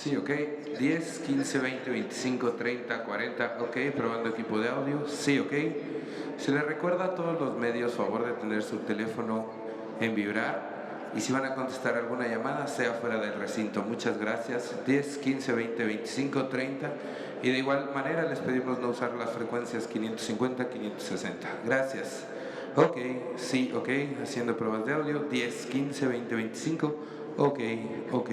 Sí, ok. 10, 15, 20, 25, 30, 40. Ok, probando equipo de audio. Sí, ok. Se les recuerda a todos los medios, favor de tener su teléfono en vibrar. Y si van a contestar alguna llamada, sea fuera del recinto. Muchas gracias. 10, 15, 20, 25, 30. Y de igual manera les pedimos no usar las frecuencias 550, 560. Gracias. Ok, sí, ok. Haciendo pruebas de audio. 10, 15, 20, 25. Ok, ok.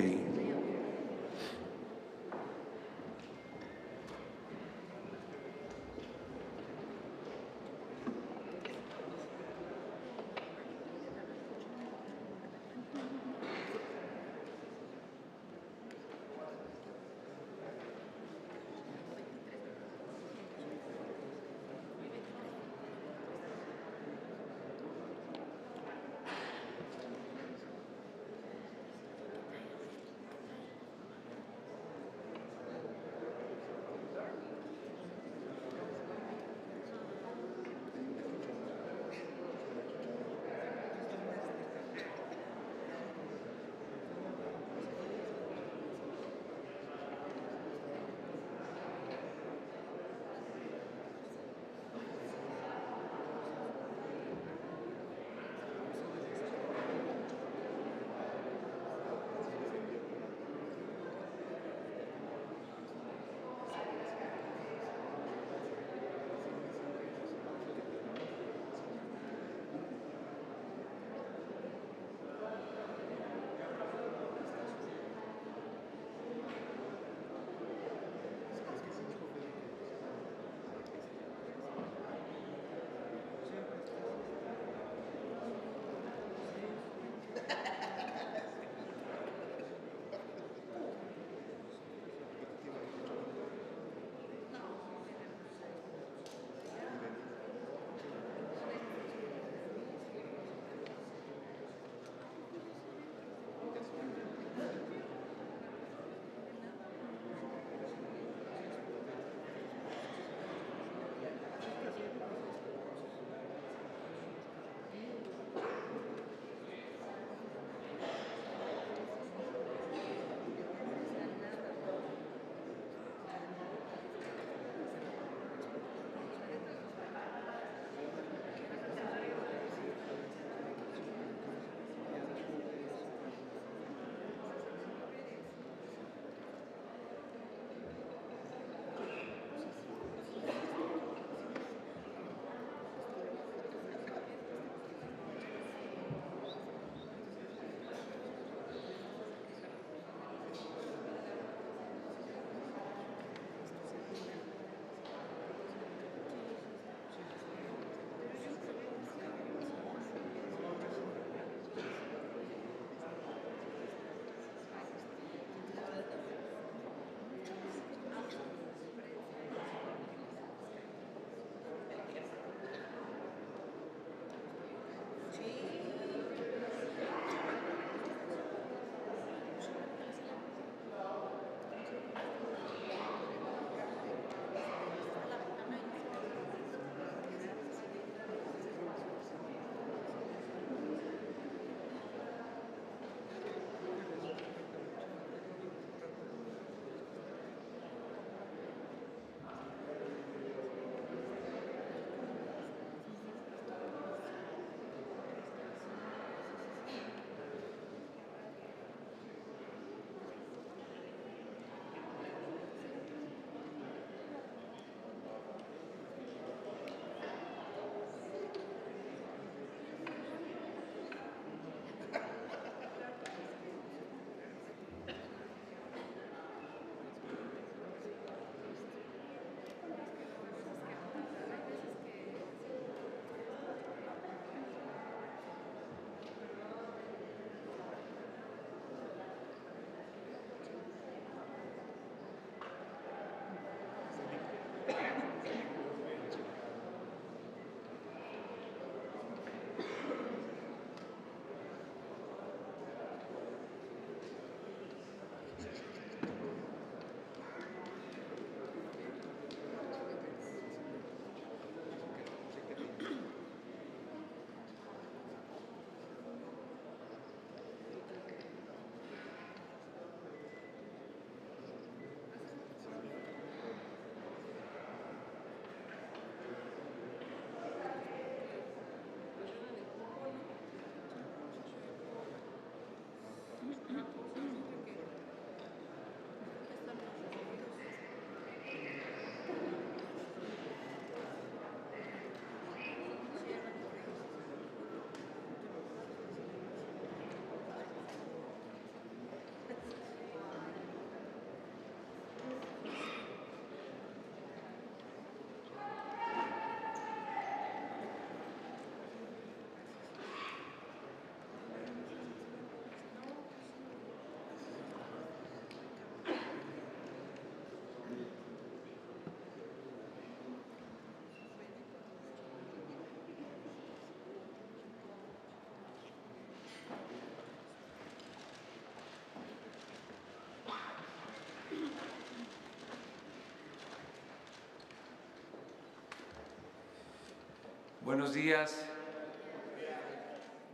Buenos días.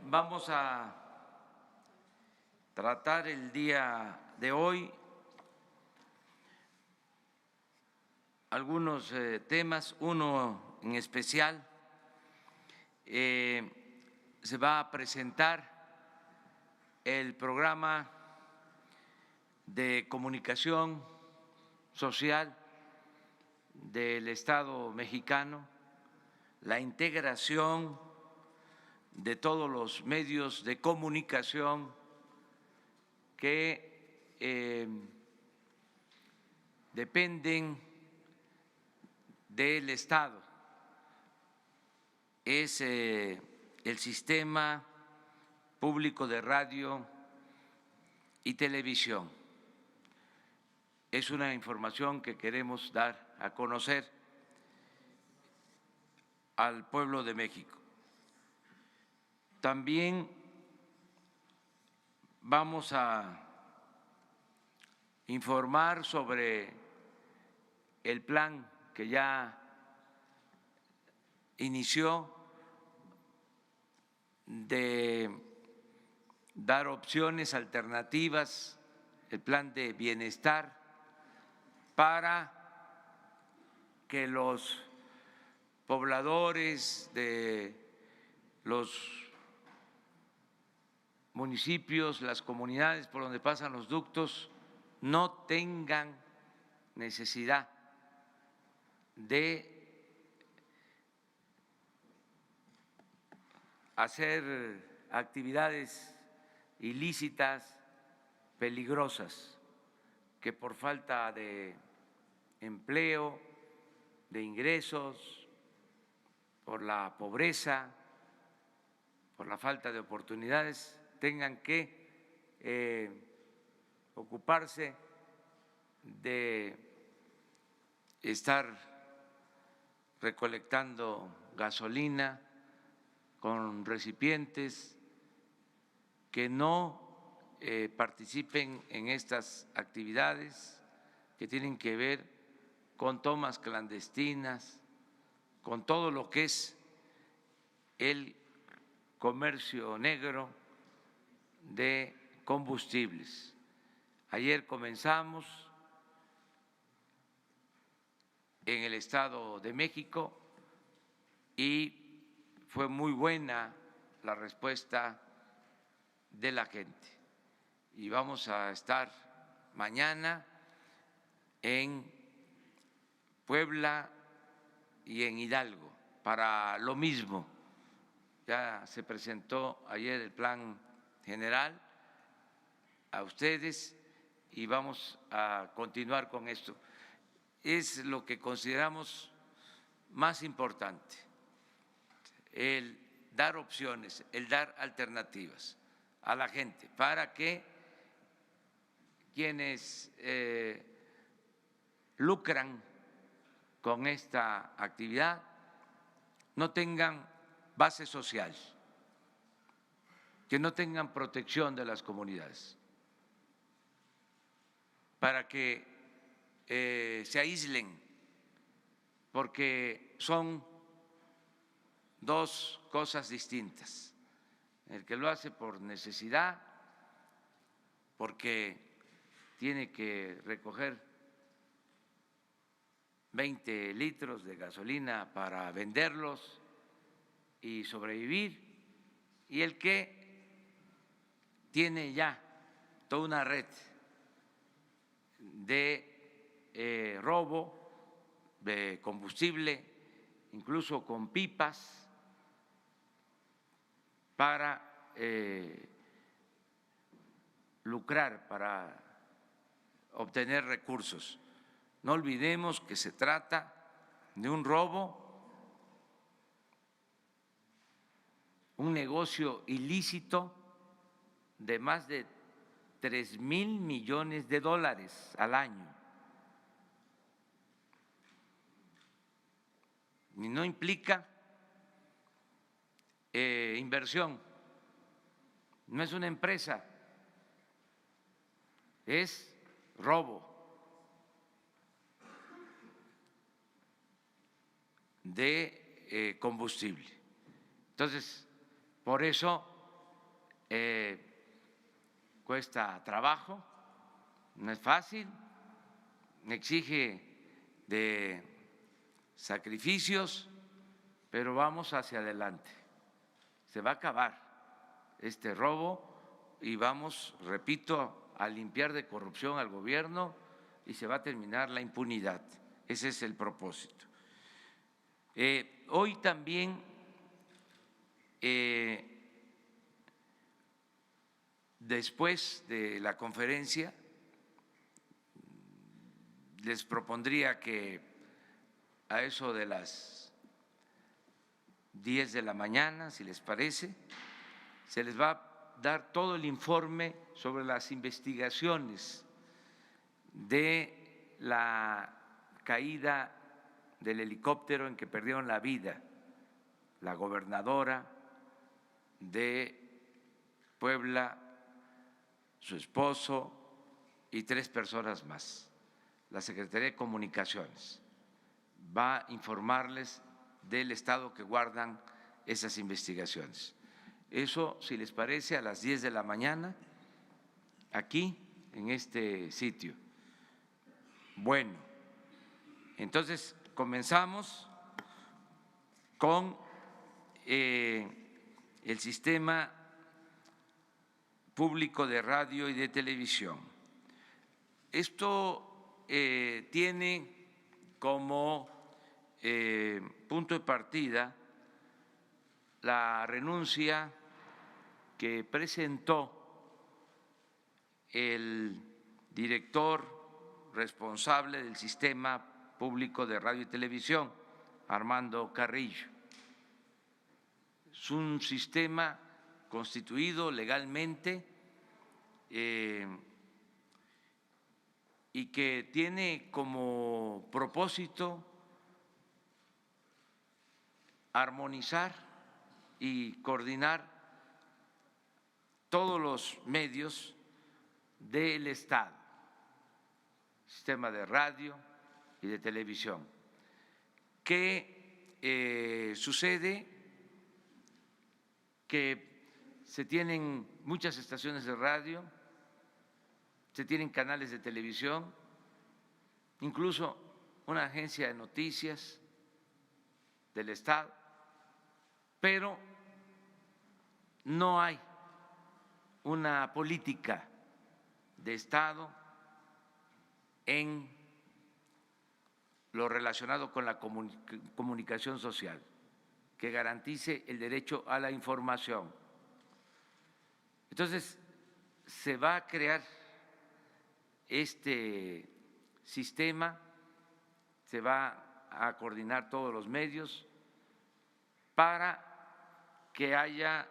Vamos a tratar el día de hoy algunos temas, uno en especial. Se va a presentar el programa de comunicación social del Estado mexicano, la integración de todos los medios de comunicación que dependen del Estado. Es el sistema público de radio y televisión. Es una información que queremos dar a conocer al pueblo de México. También vamos a informar sobre el plan que ya inició de dar opciones alternativas, el plan de bienestar, para que los pobladores de los municipios, las comunidades por donde pasan los ductos, no tengan necesidad de hacer actividades ilícitas, peligrosas, que por falta de empleo, de ingresos, por la pobreza, por la falta de oportunidades, tengan que ocuparse de estar recolectando gasolina con recipientes, que no participen en estas actividades que tienen que ver con tomas clandestinas, con todo lo que es el comercio negro de combustibles. Ayer comenzamos en el Estado de México y fue muy buena la respuesta de la gente. Y vamos a estar mañana en Puebla y en Hidalgo para lo mismo. Ya se presentó ayer el plan general a ustedes y vamos a continuar con esto. Es lo que consideramos más importante, el dar opciones, el dar alternativas a la gente para que quienes lucran con esta actividad no tengan base social, que no tengan protección de las comunidades, para que se aíslen, porque son dos cosas distintas. El que lo hace por necesidad, porque tiene que recoger 20 litros de gasolina para venderlos y sobrevivir, y el que tiene ya toda una red de robo de combustible, incluso con pipas, para lucrar, para obtener recursos. No olvidemos que se trata de un robo, un negocio ilícito de más de 3,000 millones de dólares al año. Y no implica inversión, no es una empresa, es robo de combustible. Entonces, por eso cuesta trabajo, no es fácil, exige de sacrificios, pero vamos hacia adelante. Se va a acabar este robo y vamos, repito, a limpiar de corrupción al gobierno y se va a terminar la impunidad. Ese es el propósito. Hoy también después de la conferencia les propondría que a eso de las 10 de la mañana, si les parece, se les va a dar todo el informe sobre las investigaciones de la caída del helicóptero en que perdieron la vida la gobernadora de Puebla, su esposo y 3 personas más. La Secretaría de Comunicaciones va a informarles del estado que guardan esas investigaciones. Eso, si les parece, a las 10 de la mañana, aquí, en este sitio. Bueno, entonces comenzamos con el sistema público de radio y de televisión. Esto tiene como punto de partida la renuncia que presentó el director responsable del sistema público de radio y televisión, Armando Carrillo. Es un sistema constituido legalmente y que tiene como propósito armonizar y coordinar todos los medios del Estado, sistema de radio y de televisión. ¿Qué sucede? Que se tienen muchas estaciones de radio, se tienen canales de televisión, incluso una agencia de noticias del Estado, pero no hay una política de Estado en lo relacionado con la comunicación social que garantice el derecho a la información. Entonces, se va a crear este sistema, se va a coordinar todos los medios para que haya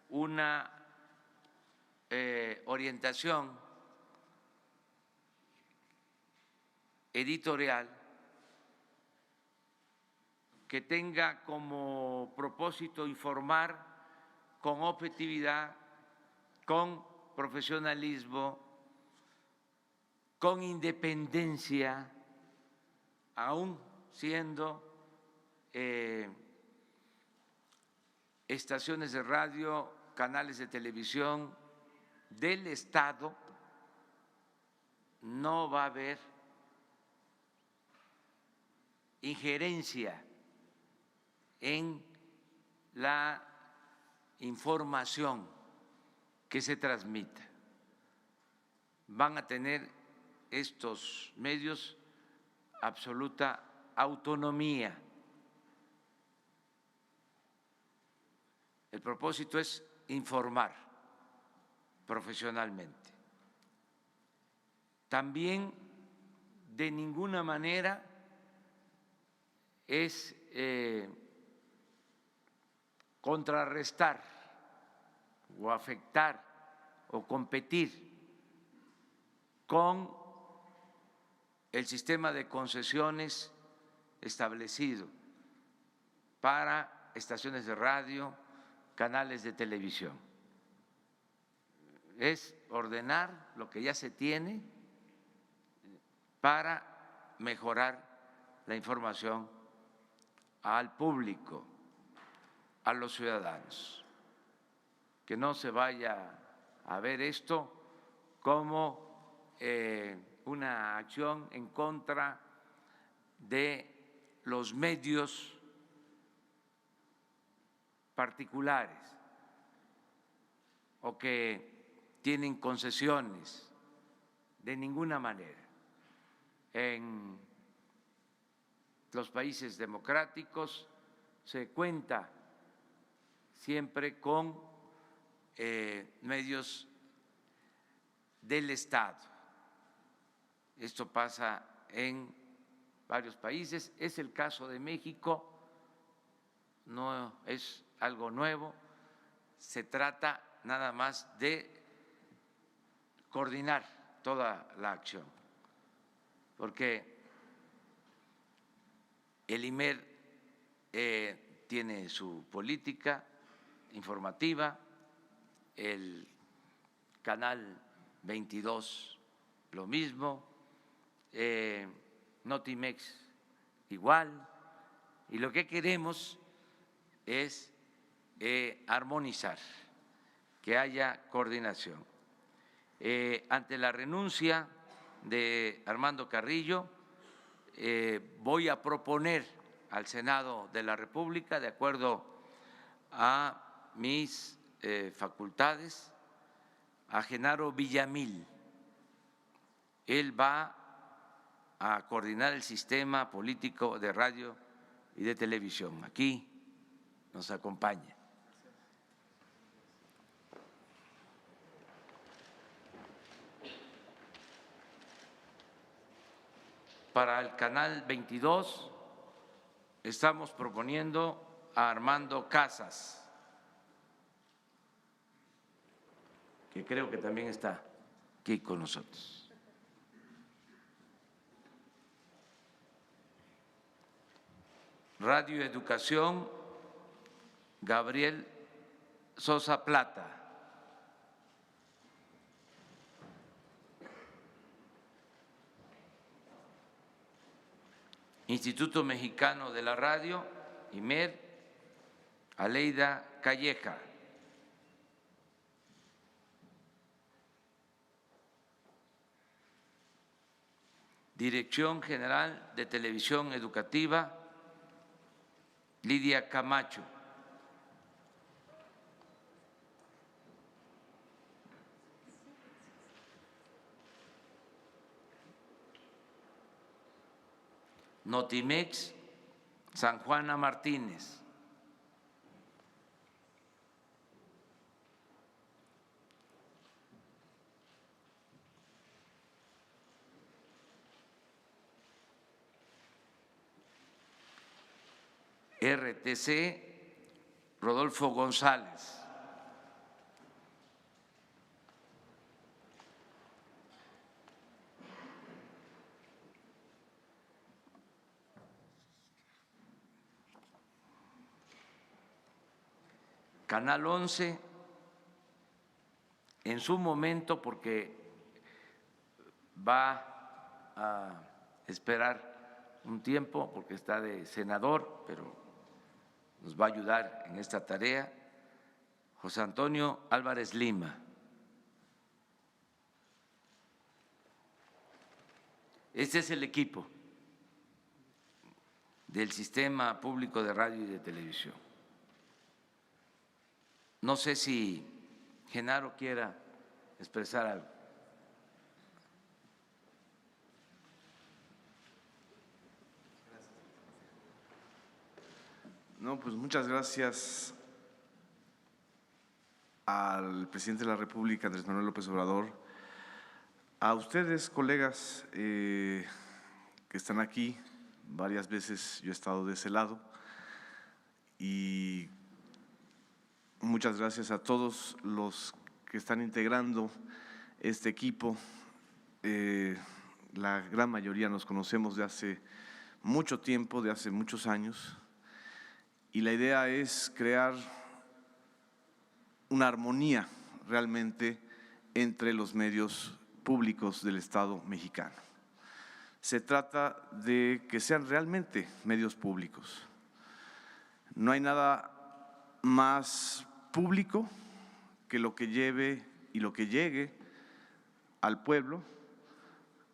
una orientación editorial que tenga como propósito informar con objetividad, con profesionalismo, con independencia, aún siendo estaciones de radio, canales de televisión del Estado, no va a haber injerencia en la información que se transmita. Van a tener estos medios absoluta autonomía. El propósito es informar profesionalmente. También de ninguna manera es contrarrestar o afectar o competir con el sistema de concesiones establecido para estaciones de radio, canales de televisión. Es ordenar lo que ya se tiene para mejorar la información al público. a los ciudadanos, que no se vaya a ver esto como una acción en contra de los medios particulares o que tienen concesiones, de ninguna manera. En los países democráticos se cuenta siempre con medios del Estado. Esto pasa en varios países, es el caso de México, no es algo nuevo, se trata nada más de coordinar toda la acción, porque el IMER tiene su política informativa, el Canal 22 lo mismo, Notimex igual, y lo que queremos es armonizar, que haya coordinación. Ante la renuncia de Armando Carrillo, voy a proponer al Senado de la República, de acuerdo a mis facultades, a Genaro Villamil. Él va a coordinar el sistema político de radio y de televisión. Aquí nos acompaña. Para el Canal 22 estamos proponiendo a Armando Casas, que creo que también está aquí con nosotros. Radio Educación, Gabriel Sosa Plata. Instituto Mexicano de la Radio, IMER, Aleida Calleja. Dirección General de Televisión Educativa, Lidia Camacho. Notimex, San Juana Martínez. RTC, Rodolfo González. Canal 11, en su momento, porque va a esperar un tiempo, porque está de senador, pero nos va a ayudar en esta tarea, José Antonio Álvarez Lima. Este es el equipo del Sistema Público de Radio y de Televisión. No sé si Genaro quiera expresar algo. No, pues muchas gracias al presidente de la República, Andrés Manuel López Obrador, a ustedes, colegas que están aquí. Varias veces yo he estado de ese lado y muchas gracias a todos los que están integrando este equipo. La gran mayoría nos conocemos de hace mucho tiempo, de hace muchos años, y la idea es crear una armonía realmente entre los medios públicos del Estado mexicano. Se trata de que sean realmente medios públicos. No hay nada más público que lo que lleve y lo que llegue al pueblo,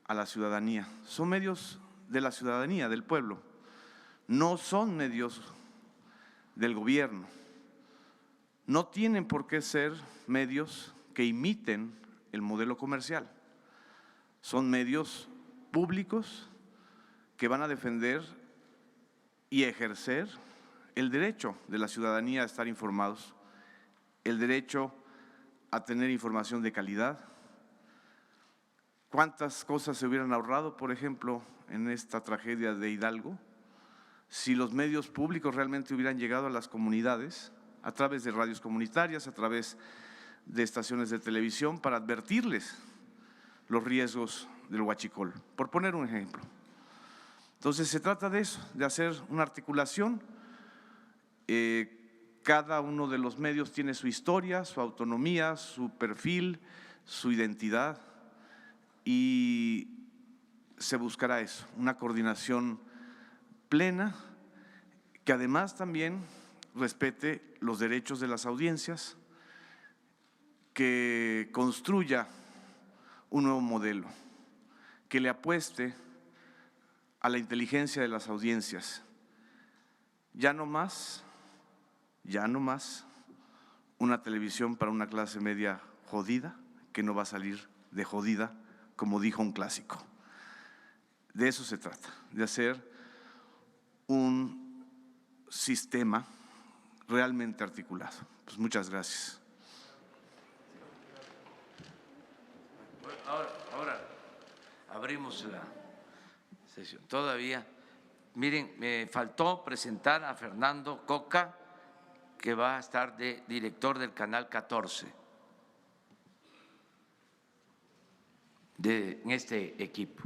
a la ciudadanía. Son medios de la ciudadanía, del pueblo. No son medios del gobierno. No tienen por qué ser medios que imiten el modelo comercial. Son medios públicos que van a defender y ejercer el derecho de la ciudadanía a estar informados, el derecho a tener información de calidad. ¿Cuántas cosas se hubieran ahorrado, por ejemplo, en esta tragedia de Hidalgo, si los medios públicos realmente hubieran llegado a las comunidades a través de radios comunitarias, a través de estaciones de televisión para advertirles los riesgos del huachicol, por poner un ejemplo? Entonces se trata de eso, de hacer una articulación. Cada uno de los medios tiene su historia, su autonomía, su perfil, su identidad, y se buscará eso, una coordinación plena que además también respete los derechos de las audiencias, que construya un nuevo modelo, que le apueste a la inteligencia de las audiencias. Ya no más una televisión para una clase media jodida, que no va a salir de jodida, como dijo un clásico. De eso se trata, de hacer un sistema realmente articulado. Pues muchas gracias. Ahora abrimos la sesión. Todavía, miren, me faltó presentar a Fernando Coca, que va a estar de director del Canal 14 en este equipo.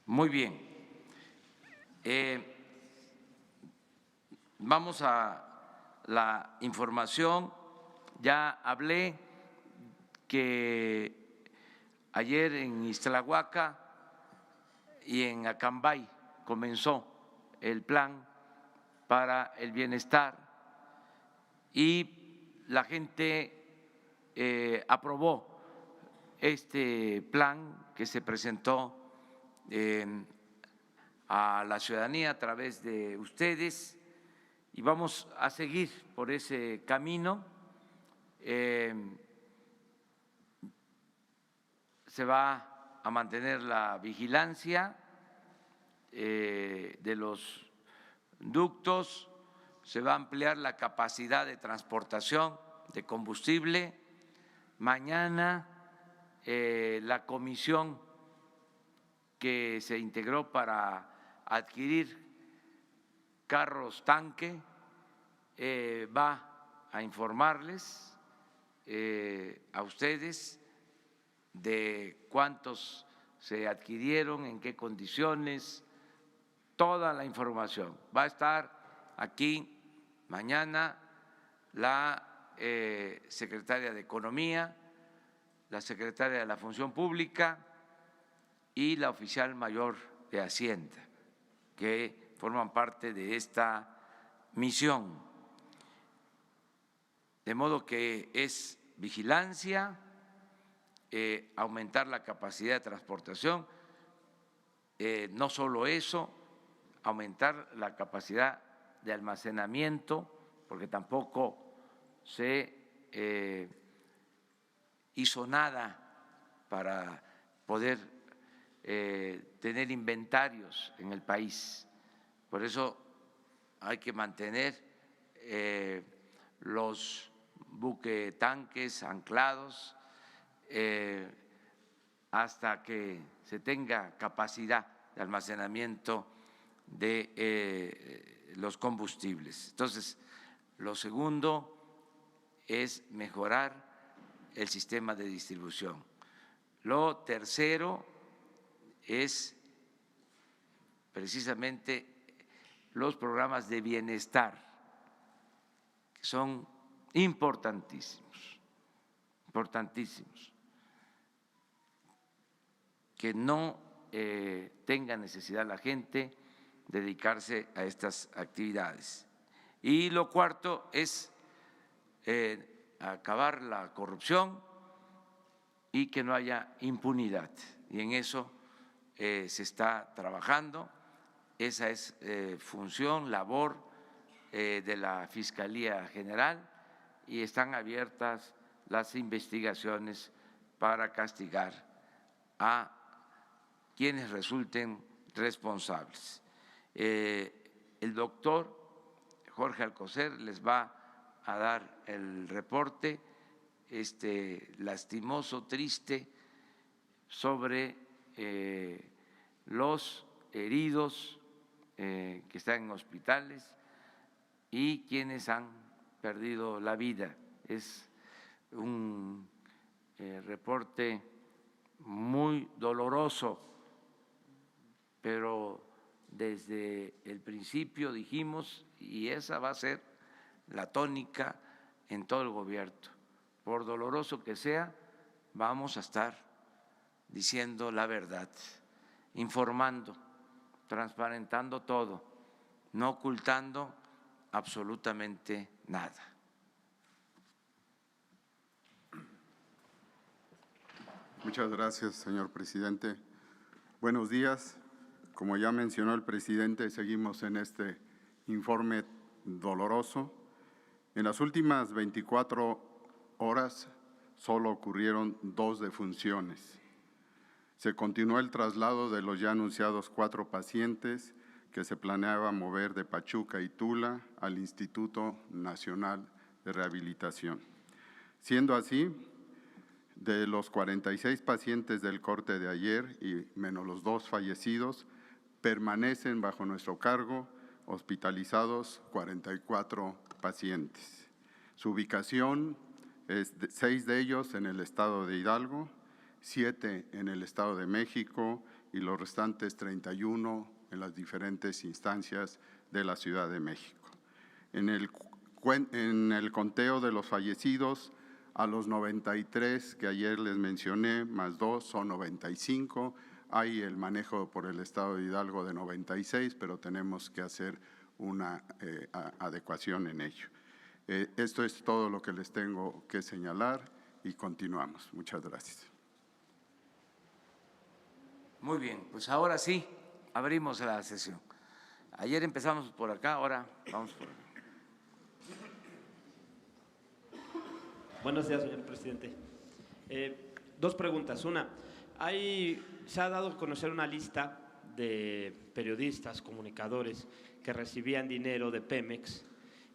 Muy bien. Vamos a la información. Ya hablé que ayer en Ixtlahuaca y en Acambay comenzó el plan para el bienestar y la gente aprobó este plan que se presentó a la ciudadanía a través de ustedes, y vamos a seguir por ese camino. Se va a mantener la vigilancia de los ductos, se va a ampliar la capacidad de transportación de combustible. Mañana la comisión que se integró para adquirir carros tanque va a informarles a ustedes de cuántos se adquirieron, en qué condiciones, toda la información. Va a estar aquí mañana la secretaria de Economía, la secretaria de la Función Pública y la oficial mayor de Hacienda, que forman parte de esta misión. De modo que es vigilancia, aumentar la capacidad de transportación, no solo eso, aumentar la capacidad de almacenamiento, porque tampoco se hizo nada para poder tener inventarios en el país. Por eso hay que mantener los buquetanques anclados hasta que se tenga capacidad de almacenamiento de los combustibles. Entonces, lo segundo es mejorar el sistema de distribución. Lo tercero es precisamente los programas de bienestar, que son importantísimos, que no tenga necesidad la gente de dedicarse a estas actividades. Y lo cuarto es acabar la corrupción y que no haya impunidad. Y en eso se está trabajando. Esa es función, labor de la Fiscalía General, y están abiertas las investigaciones para castigar a quienes resulten responsables. El doctor Jorge Alcocer les va a dar el reporte lastimoso, triste, sobre los heridos que están en hospitales y quienes han perdido la vida. Es un reporte muy doloroso, pero desde el principio dijimos, y esa va a ser la tónica en todo el gobierno, por doloroso que sea, vamos a estar diciendo la verdad, informando, transparentando todo, no ocultando absolutamente nada. Muchas gracias, señor presidente. Buenos días. Como ya mencionó el presidente, seguimos en este informe doloroso. En las últimas 24 horas solo ocurrieron 2 defunciones. Se continuó el traslado de los ya anunciados 4 pacientes que se planeaba mover de Pachuca y Tula al Instituto Nacional de Rehabilitación. Siendo así, de los 46 pacientes del corte de ayer y menos los 2 fallecidos, permanecen bajo nuestro cargo hospitalizados 44 pacientes. Su ubicación es 6 de ellos en el estado de Hidalgo, 7 en el estado de México y los restantes 31 en las diferentes instancias de la Ciudad de México. En el conteo de los fallecidos, a los 93 que ayer les mencioné, más 2 son 95. Hay el manejo por el estado de Hidalgo de 96, pero tenemos que hacer una adecuación en ello. Esto es todo lo que les tengo que señalar y continuamos. Muchas gracias. Muy bien, pues ahora sí, abrimos la sesión. Ayer empezamos por acá, ahora vamos por acá. Buenos días, señor presidente. 2 preguntas. Una, se ha dado a conocer una lista de periodistas, comunicadores que recibían dinero de Pemex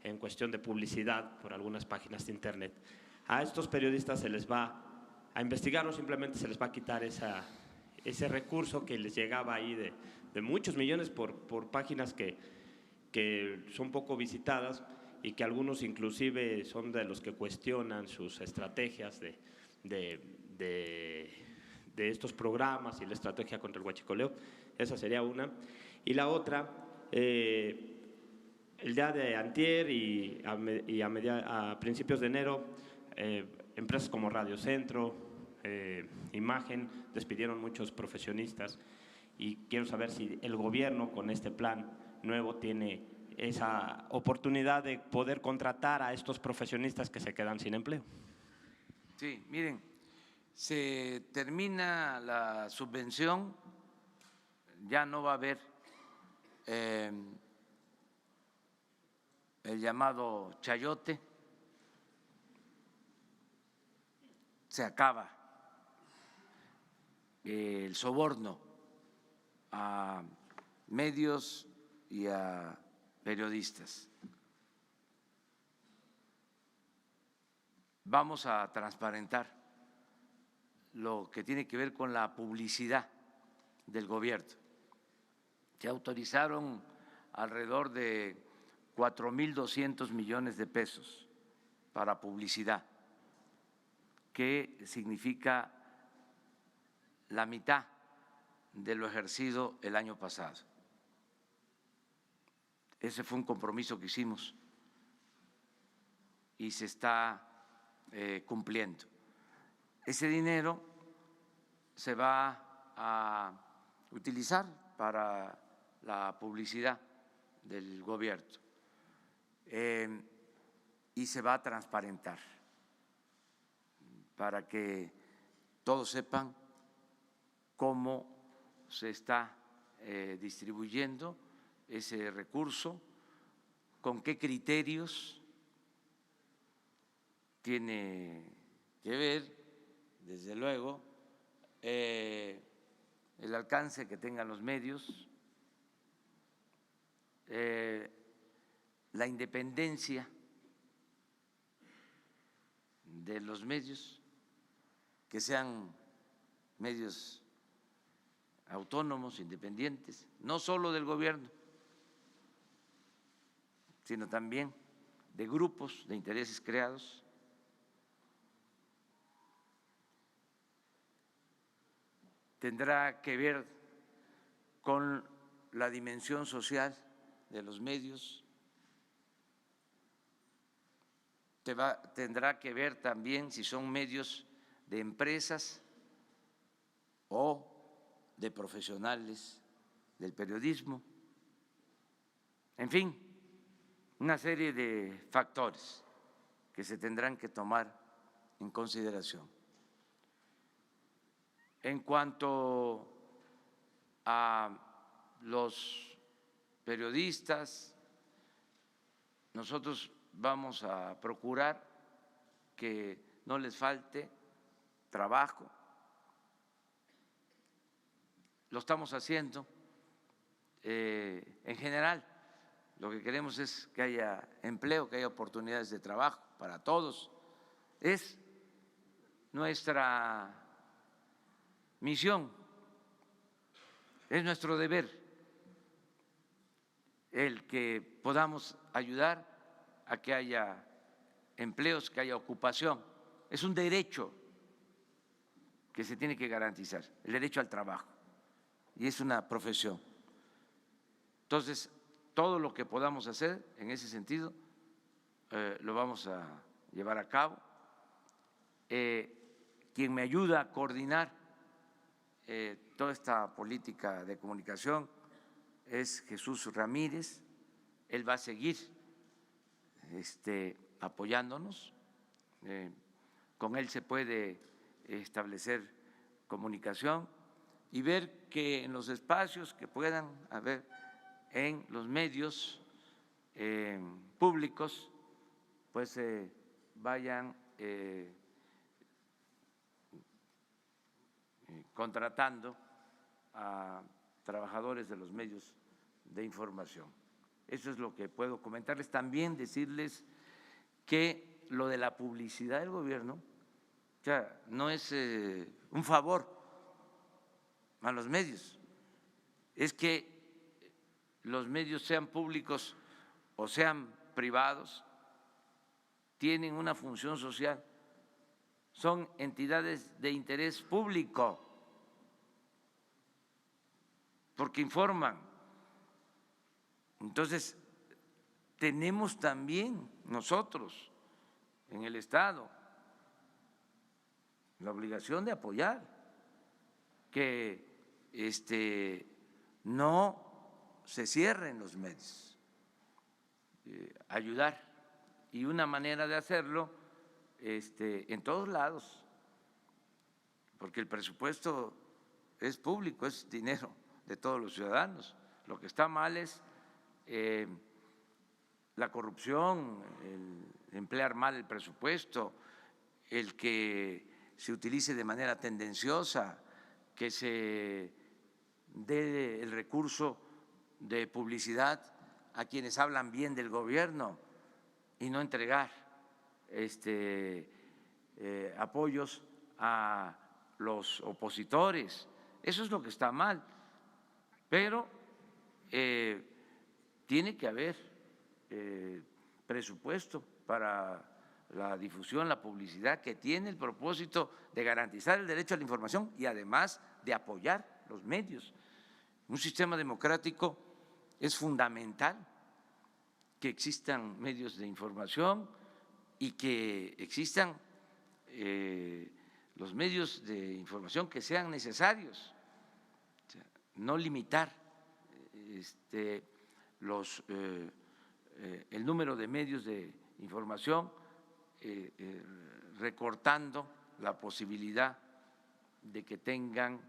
en cuestión de publicidad por algunas páginas de internet. A estos periodistas se les va a investigar o simplemente se les va a quitar ese recurso que les llegaba ahí de muchos millones por páginas que son poco visitadas y que algunos inclusive son de los que cuestionan sus estrategias de estos programas y la estrategia contra el huachicoleo. Esa sería una. Y la otra, el día de antier y a principios de enero, empresas como Radio Centro, Imagen, despidieron muchos profesionistas, y quiero saber si el gobierno con este plan nuevo tiene esa oportunidad de poder contratar a estos profesionistas que se quedan sin empleo. Sí, miren, se termina la subvención, ya no va a haber el llamado chayote, se acaba el soborno a medios y a periodistas. Vamos a transparentar lo que tiene que ver con la publicidad del gobierno. Se autorizaron alrededor de 4.200 millones de pesos para publicidad, que significa la mitad de lo ejercido el año pasado. Ese fue un compromiso que hicimos y se está cumpliendo. Ese dinero se va a utilizar para la publicidad del gobierno. y se va a transparentar para que todos sepan cómo se está distribuyendo ese recurso, con qué criterios. Tiene que ver, desde luego, el alcance que tengan los medios, la independencia de los medios, que sean medios autónomos, independientes, no solo del gobierno, sino también de grupos de intereses creados. Tendrá que ver con la dimensión social de los medios, tendrá que ver también si son medios de empresas o de profesionales del periodismo, en fin, una serie de factores que se tendrán que tomar en consideración. En cuanto a los periodistas, nosotros vamos a procurar que no les falte trabajo. Lo estamos haciendo. En general, lo que queremos es que haya empleo, que haya oportunidades de trabajo para todos. Es nuestra misión, es nuestro deber el que podamos ayudar a que haya empleos, que haya ocupación. Es un derecho que se tiene que garantizar, el derecho al trabajo, y es una profesión. Entonces, todo lo que podamos hacer en ese sentido lo vamos a llevar a cabo. Quien me ayuda a coordinar toda esta política de comunicación es Jesús Ramírez. Él va a seguir apoyándonos. Con él se puede establecer comunicación y ver que en los espacios que puedan haber en los medios públicos, pues vayan contratando a trabajadores de los medios de información. Eso es lo que puedo comentarles. También decirles que lo de la publicidad del gobierno, o sea, no es un favor a los medios, es que los medios, sean públicos o sean privados, tienen una función social, son entidades de interés público, porque informan. Entonces, tenemos también nosotros en el Estado la obligación de apoyar que no se cierren los medios, ayudar, y una manera de hacerlo en todos lados, porque el presupuesto es público, es dinero de todos los ciudadanos. Lo que está mal es la corrupción, el emplear mal el presupuesto, el que se utilice de manera tendenciosa, que se dé el recurso de publicidad a quienes hablan bien del gobierno y no entregar apoyos a los opositores. Eso es lo que está mal, pero tiene que haber presupuesto para la difusión, la publicidad, que tiene el propósito de garantizar el derecho a la información y además de apoyar los medios. Un sistema democrático es fundamental que existan medios de información y que existan los medios de información que sean necesarios, o sea, no limitar los el número de medios de información, recortando la posibilidad de que tengan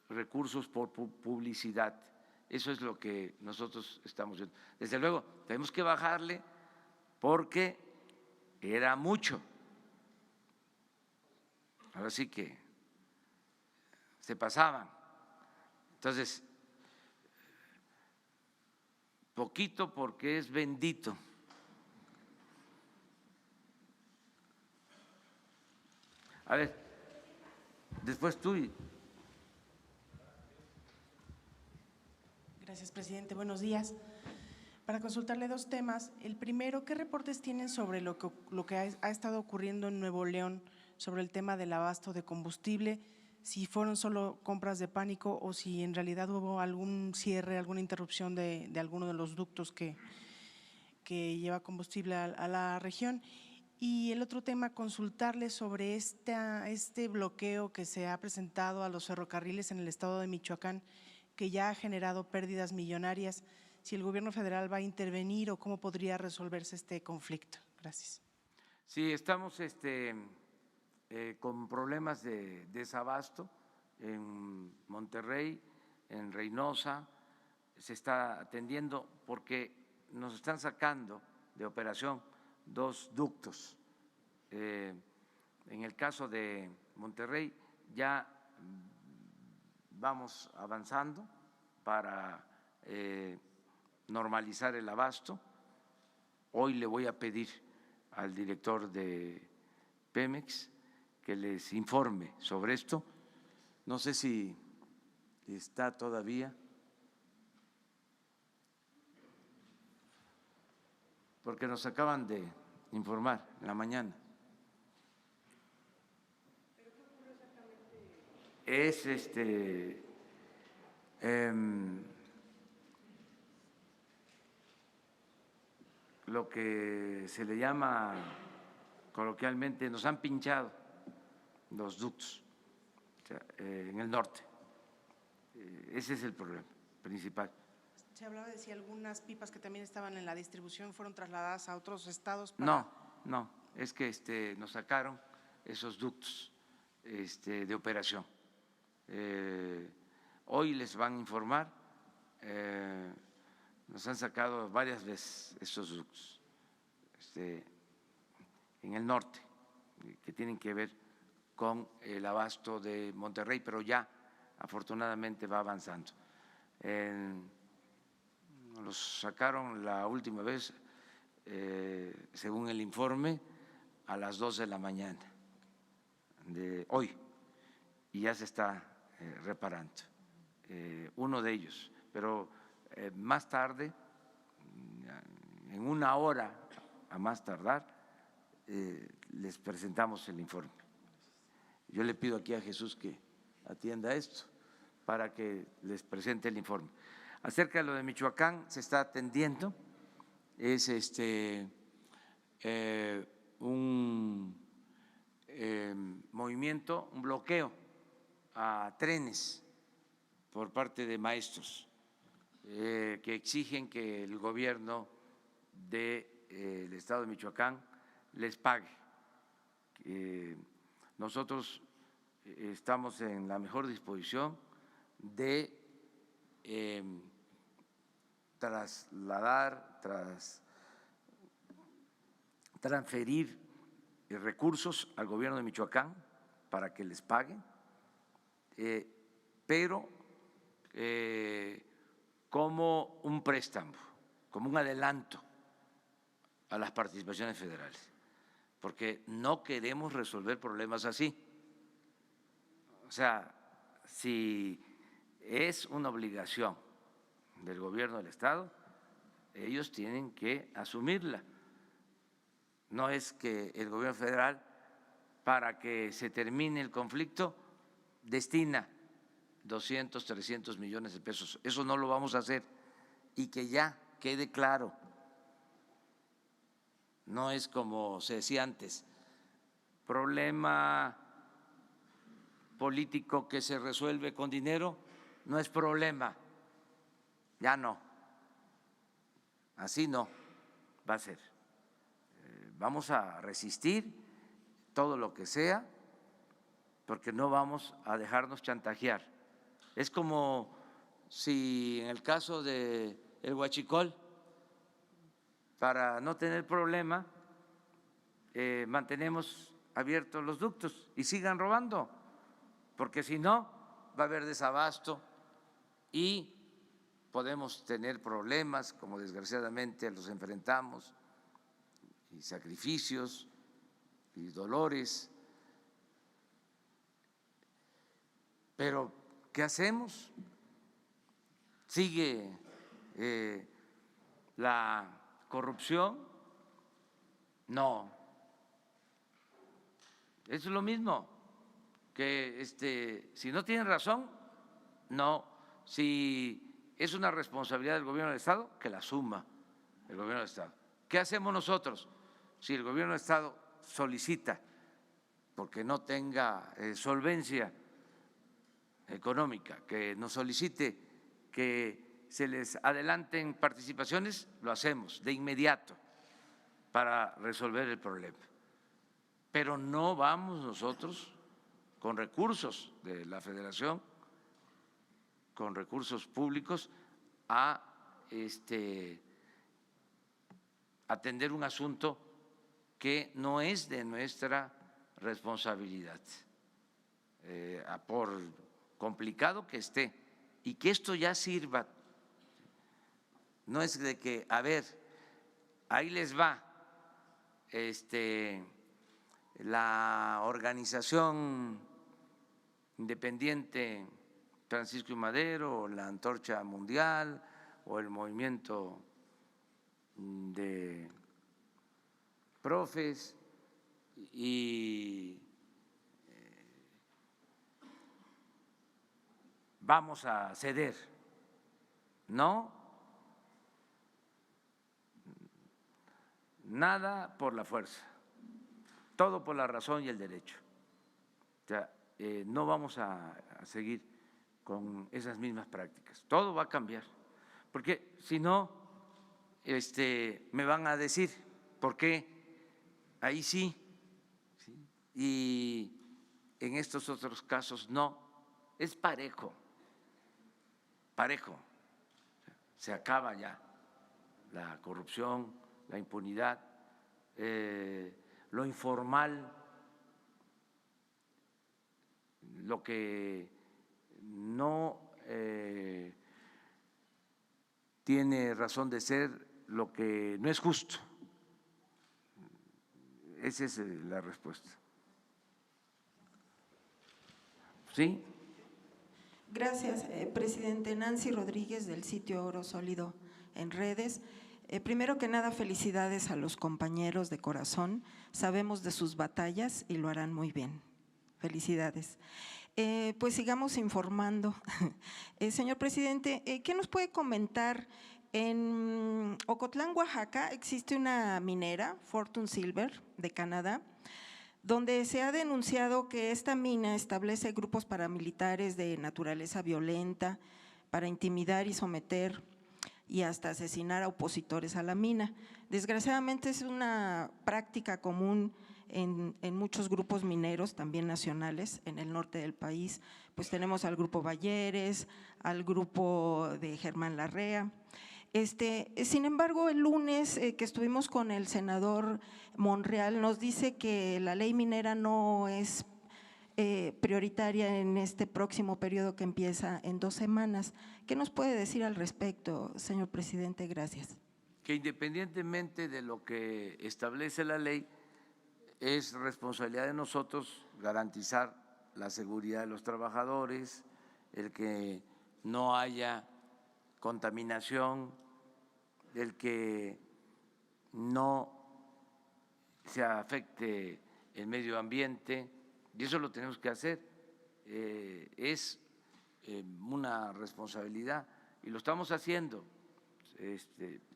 recursos por publicidad. Eso es lo que nosotros estamos viendo. Desde luego, tenemos que bajarle porque era mucho. Ahora sí que se pasaban. Entonces, poquito porque es bendito. A ver, después tú. Gracias, presidente. Buenos días. Para consultarle dos temas. El primero, ¿qué reportes tienen sobre lo que ha estado ocurriendo en Nuevo León sobre el tema del abasto de combustible? Si fueron solo compras de pánico o si en realidad hubo algún cierre, alguna interrupción de alguno de los ductos que lleva combustible a la región. Y el otro tema, consultarle sobre este bloqueo que se ha presentado a los ferrocarriles en el estado de Michoacán, que ya ha generado pérdidas millonarias. Si el gobierno federal va a intervenir o cómo podría resolverse este conflicto. Gracias. Sí, estamos con problemas de desabasto en Monterrey, en Reynosa, se está atendiendo porque nos están sacando de operación 2 ductos. En el caso de Monterrey ya vamos avanzando para normalizar el abasto. Hoy le voy a pedir al director de Pemex que les informe sobre esto. No sé si está todavía, porque nos acaban de informar en la mañana. Es lo que se le llama coloquialmente, nos han pinchado los ductos, o sea, en el norte. Ese es el problema principal. Se hablaba de si algunas pipas que también estaban en la distribución fueron trasladadas a otros estados. Para… No, es que nos sacaron esos ductos de operación. Hoy les van a informar, nos han sacado varias veces esos ductos en el norte, que tienen que ver con el abasto de Monterrey, pero ya afortunadamente va avanzando. Los sacaron la última vez, según el informe, a las 2 de la mañana de hoy y ya se está reparando uno de ellos, pero más tarde, en 1 hora a más tardar, les presentamos el informe. Yo le pido aquí a Jesús que atienda esto para que les presente el informe. Acerca de lo de Michoacán, se está atendiendo, es un movimiento, un bloqueo a trenes por parte de maestros que exigen que el gobierno del estado de Michoacán les pague. Nosotros estamos en la mejor disposición de trasladar, transferir recursos al gobierno de Michoacán para que les paguen, pero como un préstamo, como un adelanto a las participaciones federales, porque no queremos resolver problemas así. O sea, si es una obligación del gobierno del Estado, ellos tienen que asumirla. No es que el gobierno federal, para que se termine el conflicto, destina 200, 300 millones de pesos. Eso no lo vamos a hacer, y que ya quede claro. No es como se decía antes, problema político que se resuelve con dinero, no es problema, ya no. así no va a ser. Vamos a resistir todo lo que sea, porque no vamos a dejarnos chantajear. Es como si en el caso del huachicol, para no tener problema, mantenemos abiertos los ductos y sigan robando, porque si no va a haber desabasto y podemos tener problemas, como desgraciadamente los enfrentamos, y sacrificios y dolores. Pero ¿qué hacemos? ¿Sigue la corrupción? No. Es lo mismo que si no tienen razón, no. Si es una responsabilidad del gobierno del Estado, que la asuma el gobierno del Estado. ¿Qué hacemos nosotros? Si el gobierno del Estado solicita, porque no tenga solvencia económica, que nos solicite que se les adelanten participaciones, lo hacemos de inmediato para resolver el problema. Pero no vamos nosotros con recursos de la Federación, con recursos públicos, a atender un asunto que no es de nuestra responsabilidad, por complicado que esté, y que esto ya sirva. No es de que, a ver, ahí les va la organización independiente Francisco y Madero, o la Antorcha Mundial, o el movimiento de profes, y vamos a ceder. No, nada por la fuerza, todo por la razón y el derecho. O sea, no vamos a seguir con esas mismas prácticas, todo va a cambiar, porque si no, me van a decir, ¿por qué ahí sí y en estos otros casos no? Es parejo, parejo. Se acaba ya la corrupción, la impunidad, lo informal, lo que no tiene razón de ser, lo que no es justo. Esa es la respuesta. ¿Sí? Gracias, presidente. Nancy Rodríguez, del sitio Oro Sólido en redes. Primero que nada, felicidades a los compañeros de corazón. Sabemos de sus batallas y lo harán muy bien. Felicidades. Pues sigamos informando. Señor presidente, ¿qué nos puede comentar? En Ocotlán, Oaxaca, existe una minera, Fortune Silver, de Canadá, donde se ha denunciado que esta mina establece grupos paramilitares de naturaleza violenta para intimidar y someter y hasta asesinar a opositores a la mina. Desgraciadamente es una práctica común en muchos grupos mineros, también nacionales, en el norte del país. Pues tenemos al grupo Balleres, al grupo de Germán Larrea. Sin embargo, el lunes que estuvimos con el senador Monreal, nos dice que la ley minera no es prioritaria en este próximo periodo que empieza en 2 semanas. ¿Qué nos puede decir al respecto, señor presidente? Gracias. Que independientemente de lo que establece la ley, es responsabilidad de nosotros garantizar la seguridad de los trabajadores, el que no haya contaminación, el que no se afecte el medio ambiente, y eso lo tenemos que hacer. Es una responsabilidad y lo estamos haciendo,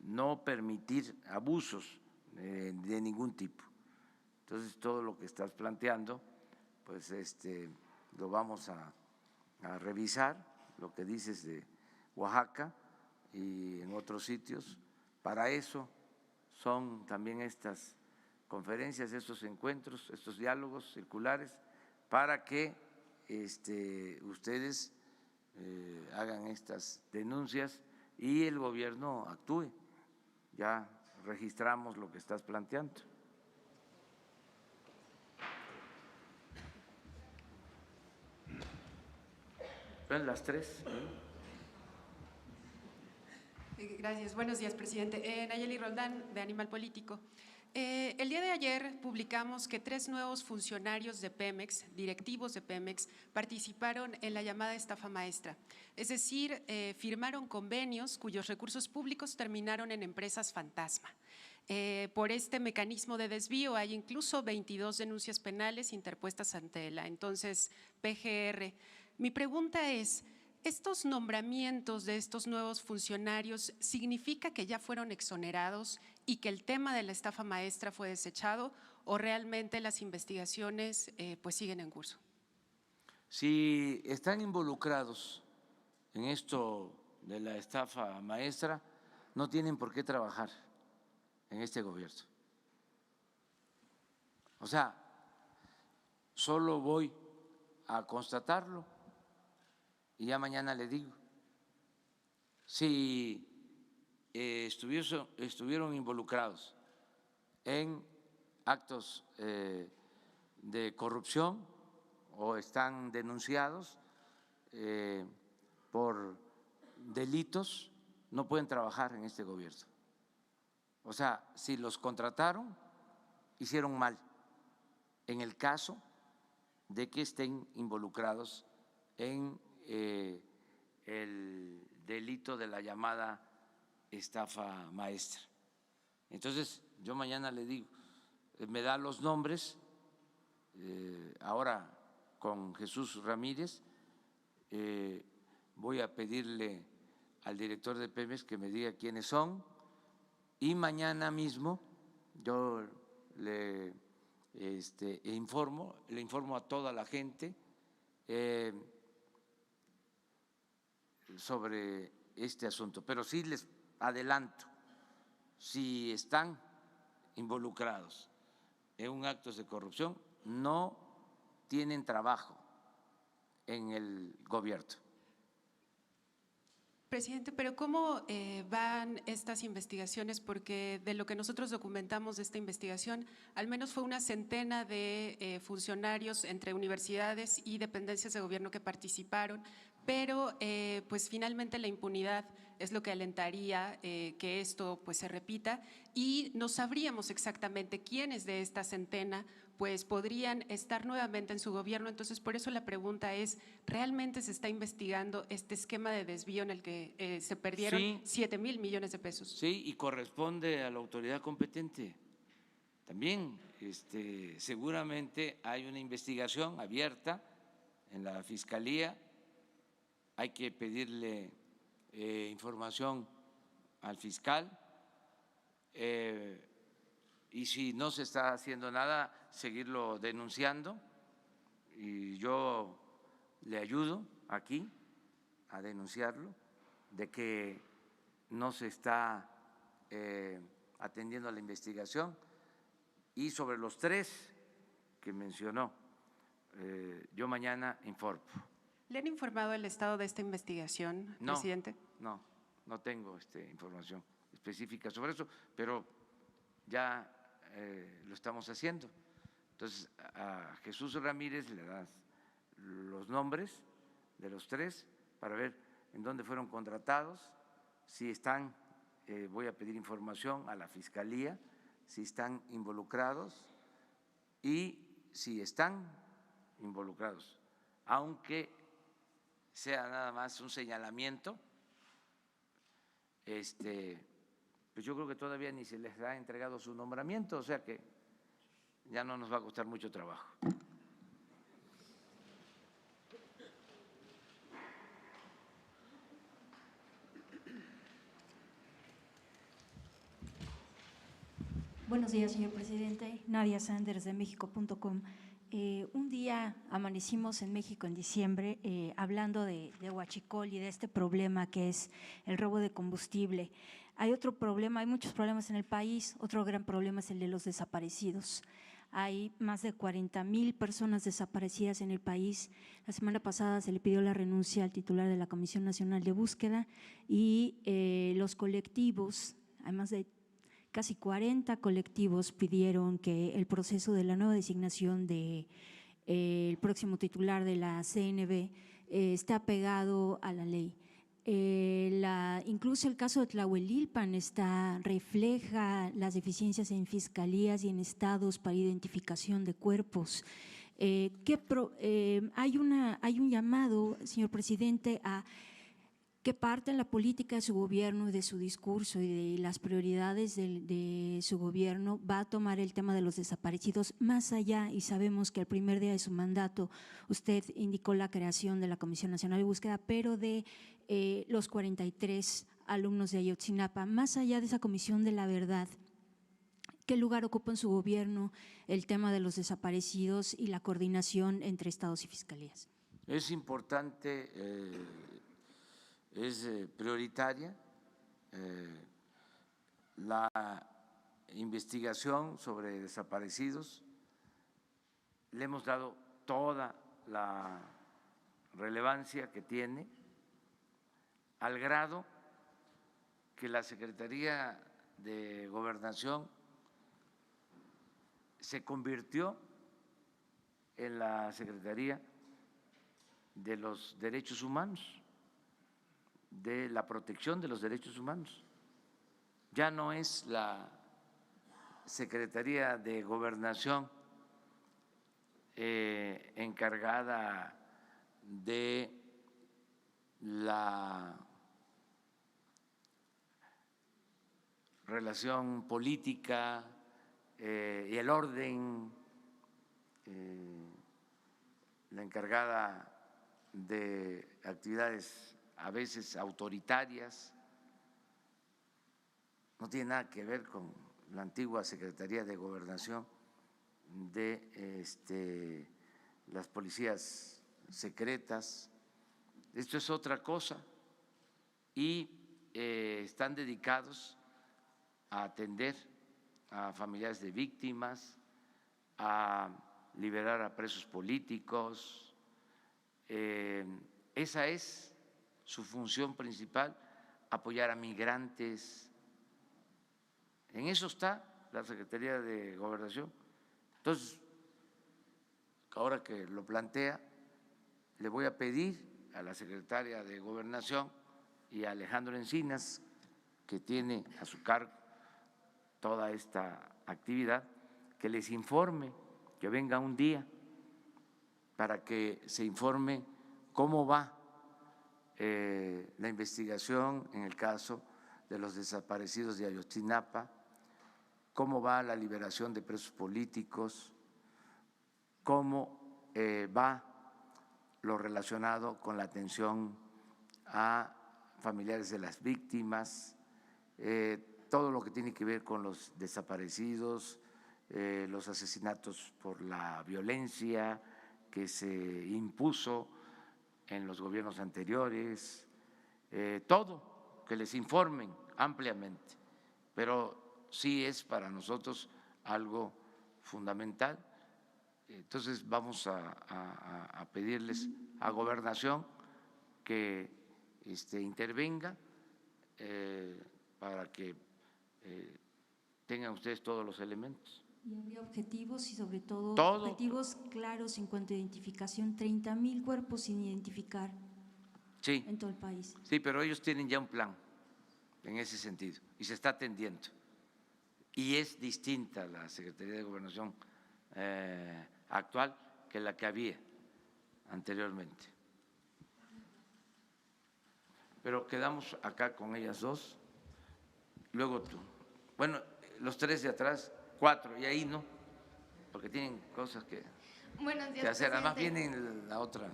no permitir abusos de ningún tipo. Entonces, todo lo que estás planteando, pues lo vamos a revisar, lo que dices de Oaxaca y en otros sitios, para eso son también estas conferencias, estos encuentros, estos diálogos circulares, para que ustedes hagan estas denuncias y el gobierno actúe. Ya registramos lo que estás planteando. Ven las tres. Gracias. Buenos días, presidente. Nayeli Roldán, de Animal Político. El día de ayer publicamos que 3 nuevos funcionarios de Pemex, directivos de Pemex, participaron en la llamada estafa maestra. Es decir, firmaron convenios cuyos recursos públicos terminaron en empresas fantasma. Por este mecanismo de desvío hay incluso 22 denuncias penales interpuestas ante la entonces PGR. Mi pregunta es, ¿estos nombramientos de estos nuevos funcionarios significa que ya fueron exonerados y que el tema de la estafa maestra fue desechado o realmente las investigaciones pues siguen en curso? Si están involucrados en esto de la estafa maestra, no tienen por qué trabajar en este gobierno. O sea, solo voy a constatarlo y ya mañana le digo. Si estuvieron involucrados en actos de corrupción o están denunciados por delitos, no pueden trabajar en este gobierno. O sea, si los contrataron, hicieron mal en el caso de que estén involucrados en el delito de la llamada estafa maestra. Entonces, yo mañana le digo, me da los nombres, ahora con Jesús Ramírez, voy a pedirle al director de Pemex que me diga quiénes son y mañana mismo yo le informo a toda la gente sobre este asunto, pero sí les adelanto, si están involucrados en un acto de corrupción, no tienen trabajo en el gobierno. Presidente, pero ¿cómo van estas investigaciones? Porque de lo que nosotros documentamos de esta investigación, al menos fue una centena de funcionarios entre universidades y dependencias de gobierno que participaron, pero pues finalmente la impunidad es lo que alentaría que esto pues se repita y no sabríamos exactamente quiénes de esta centena pues podrían estar nuevamente en su gobierno. Entonces, por eso la pregunta es, ¿realmente se está investigando este esquema de desvío en el que se perdieron 7,000 millones de pesos? Sí, y corresponde a la autoridad competente. También seguramente hay una investigación abierta en la Fiscalía, hay que pedirle información al fiscal y si no se está haciendo nada, seguirlo denunciando y yo le ayudo aquí a denunciarlo de que no se está atendiendo a la investigación y sobre los 3 que mencionó, yo mañana informo. ¿Le han informado el estado de esta investigación, presidente? No tengo información específica sobre eso, pero ya lo estamos haciendo. Entonces, a Jesús Ramírez le das los nombres de los 3 para ver en dónde fueron contratados, si están, voy a pedir información a la Fiscalía, si están involucrados y si están involucrados, aunque sea nada más un señalamiento, pues yo creo que todavía ni se les ha entregado su nombramiento, o sea que ya no nos va a costar mucho trabajo. Buenos días, señor presidente. Nadia Sanders, de México.com. Un día amanecimos en México en diciembre hablando de huachicol y de este problema que es el robo de combustible. Hay otro problema, hay muchos problemas en el país, otro gran problema es el de los desaparecidos. Hay más de 40,000 personas desaparecidas en el país. La semana pasada se le pidió la renuncia al titular de la Comisión Nacional de Búsqueda y los colectivos, hay más de casi 40 colectivos pidieron que el proceso de la nueva designación del próximo titular de la CNB esté apegado a la ley. Incluso el caso de Tlahuelilpan refleja las deficiencias en fiscalías y en estados para identificación de cuerpos. Hay un llamado, señor presidente, a que parte en la política de su gobierno y de su discurso y de las prioridades de su gobierno va a tomar el tema de los desaparecidos más allá, y sabemos que el primer día de su mandato usted indicó la creación de la Comisión Nacional de Búsqueda, pero de los 43 alumnos de Ayotzinapa, más allá de esa Comisión de la Verdad, ¿qué lugar ocupa en su gobierno el tema de los desaparecidos y la coordinación entre estados y fiscalías? Es importante, es prioritaria la investigación sobre desaparecidos. Le hemos dado toda la relevancia que tiene, al grado que la Secretaría de Gobernación se convirtió en la Secretaría de los Derechos Humanos, de la protección de los derechos humanos. Ya no es la Secretaría de Gobernación encargada de la relación política y el orden, la encargada de actividades a veces autoritarias. No tiene nada que ver con la antigua Secretaría de Gobernación de las policías secretas. Esto es otra cosa y están dedicados a atender a familiares de víctimas, a liberar a presos políticos. Esa es su función principal, apoyar a migrantes. En eso está la Secretaría de Gobernación. Entonces, ahora que lo plantea, le voy a pedir a la Secretaria de Gobernación y a Alejandro Encinas, que tiene a su cargo toda esta actividad, que les informe, que venga un día para que se informe cómo va la investigación en el caso de los desaparecidos de Ayotzinapa, cómo va la liberación de presos políticos, cómo va lo relacionado con la atención a familiares de las víctimas, todo lo que tiene que ver con los desaparecidos, los asesinatos por la violencia que se impuso en los gobiernos anteriores, todo, que les informen ampliamente, pero sí es para nosotros algo fundamental. Entonces vamos a pedirles a Gobernación que intervenga para que tengan ustedes todos los elementos. Y habría objetivos y sobre todo Todo. objetivos claros en cuanto a identificación, 30,000 cuerpos sin identificar Sí, en todo el país. sí, pero ellos tienen ya un plan en ese sentido y se está atendiendo. Y es distinta la Secretaría de Gobernación actual que la que había anteriormente. Pero quedamos acá con ellas dos, luego tú. Bueno, los tres de atrás, 4, y ahí no, porque tienen cosas que hacer. Además viene la otra.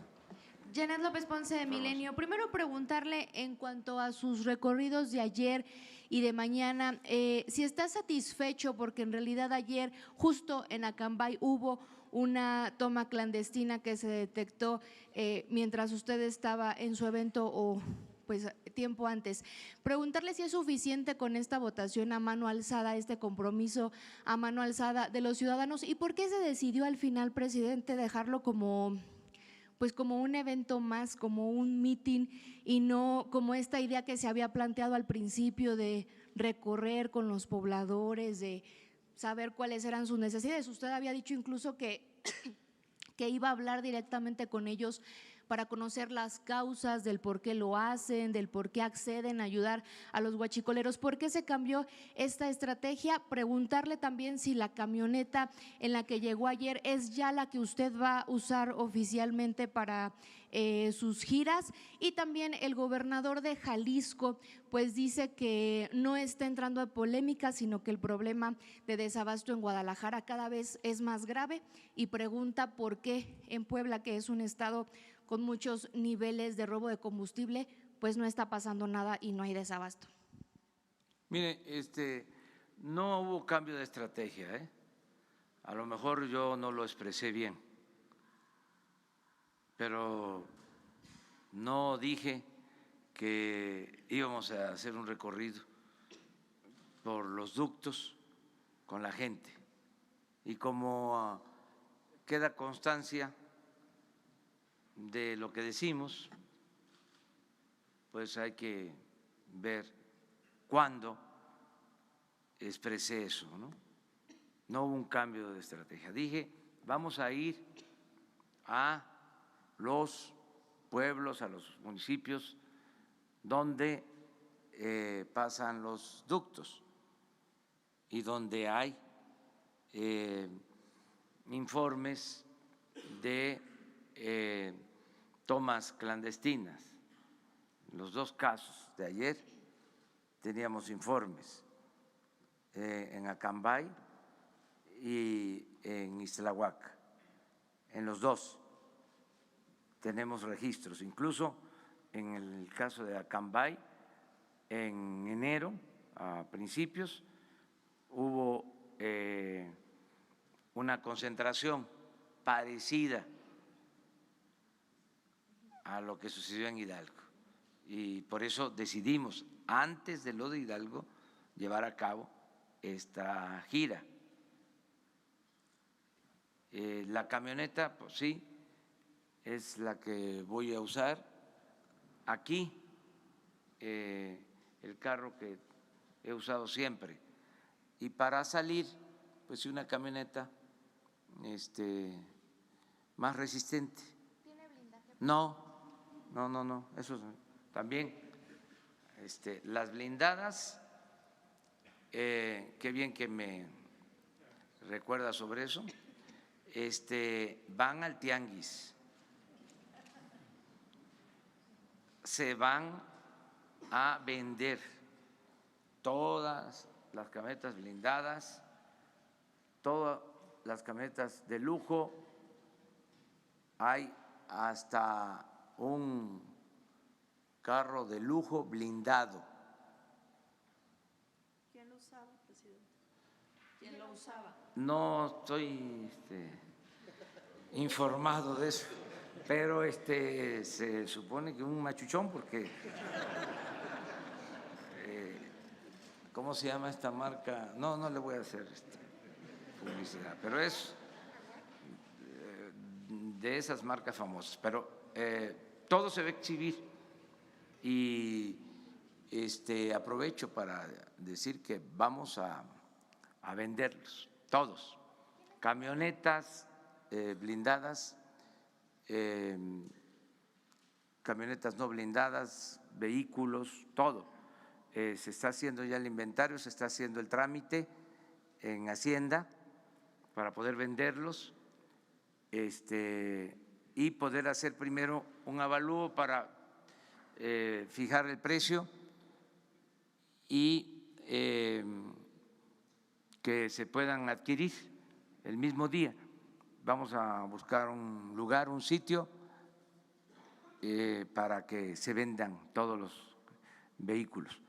Janet López Ponce de Milenio. Primero preguntarle en cuanto a sus recorridos de ayer y de mañana, si está satisfecho porque en realidad ayer justo en Acambay hubo una toma clandestina que se detectó mientras usted estaba en su evento o pues tiempo antes. Preguntarle si es suficiente con esta votación a mano alzada, este compromiso a mano alzada de los ciudadanos, y por qué se decidió al final, presidente, dejarlo como pues como un evento más, como un meeting, y no como esta idea que se había planteado al principio de recorrer con los pobladores, de saber cuáles eran sus necesidades. Usted había dicho incluso que iba a hablar directamente con ellos para conocer las causas del por qué lo hacen, del por qué acceden a ayudar a los huachicoleros. ¿Por qué se cambió esta estrategia? Preguntarle también si la camioneta en la que llegó ayer es ya la que usted va a usar oficialmente para sus giras. Y también el gobernador de Jalisco pues dice que no está entrando a polémica, sino que el problema de desabasto en Guadalajara cada vez es más grave, y pregunta por qué en Puebla, que es un estado con muchos niveles de robo de combustible, pues no está pasando nada y no hay desabasto. Mire, no hubo cambio de estrategia, ¿eh? A lo mejor yo no lo expresé bien, pero no dije que íbamos a hacer un recorrido por los ductos con la gente, y como queda constancia de lo que decimos, pues hay que ver cuándo expresé eso, ¿no? No hubo un cambio de estrategia. Dije, vamos a ir a los pueblos, a los municipios donde pasan los ductos y donde hay informes de tomas clandestinas. En los dos casos de ayer teníamos informes en Acambay y en Ixtlahuaca. En los dos tenemos registros, incluso en el caso de Acambay, en enero, a principios, hubo una concentración parecida a lo que sucedió en Hidalgo, y por eso decidimos, antes de lo de Hidalgo, llevar a cabo esta gira. La camioneta, pues sí, es la que voy a usar. Aquí, el carro que he usado siempre. Y para salir, pues sí, una camioneta más resistente. ¿Tiene blindaje? No, eso también. Las blindadas, qué bien que me recuerda sobre eso, van al tianguis, se van a vender todas las camionetas blindadas, todas las camionetas de lujo, hay hasta un carro de lujo blindado. ¿Quién lo usaba, presidente? ¿Quién lo usaba? No estoy informado de eso, pero se supone que un machuchón, porque ¿cómo se llama esta marca? No le voy a hacer publicidad, pero es de esas marcas famosas. Pero todo se va a exhibir, y aprovecho para decir que vamos a venderlos todos, camionetas blindadas, camionetas no blindadas, vehículos, todo. Se está haciendo ya el inventario, se está haciendo el trámite en Hacienda para poder venderlos, y poder hacer primero un avalúo para fijar el precio y que se puedan adquirir el mismo día. Vamos a buscar un lugar, un sitio para que se vendan todos los vehículos.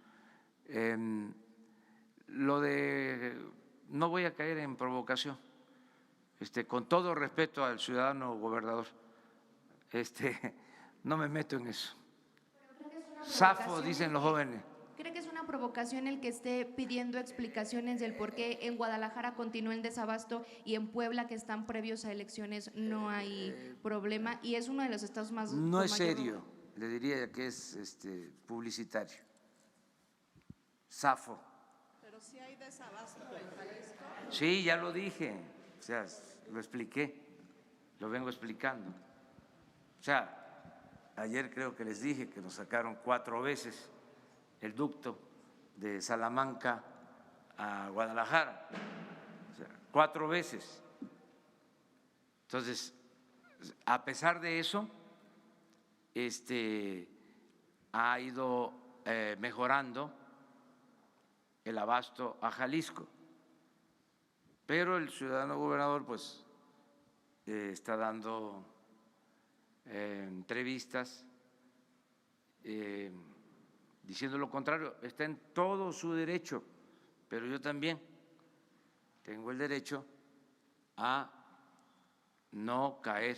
No voy a caer en provocación, con todo respeto al ciudadano gobernador, no me meto en eso. Zafo, dicen los jóvenes. ¿Cree que es una provocación el que esté pidiendo explicaciones del por qué en Guadalajara continúa el desabasto y en Puebla, que están previos a elecciones, no hay problema? Y es uno de los estados más… No es serio, le diría que es publicitario. Zafo. Pero sí hay desabasto en Jalisco. Sí, ya lo dije, o sea, lo expliqué, lo vengo explicando. O sea, ayer creo que les dije que nos sacaron 4 veces el ducto de Salamanca a Guadalajara, o sea, 4 veces. Entonces, a pesar de eso, ha ido mejorando el abasto a Jalisco, pero el ciudadano gobernador pues está dando entrevistas diciendo lo contrario. Está en todo su derecho, pero yo también tengo el derecho a no caer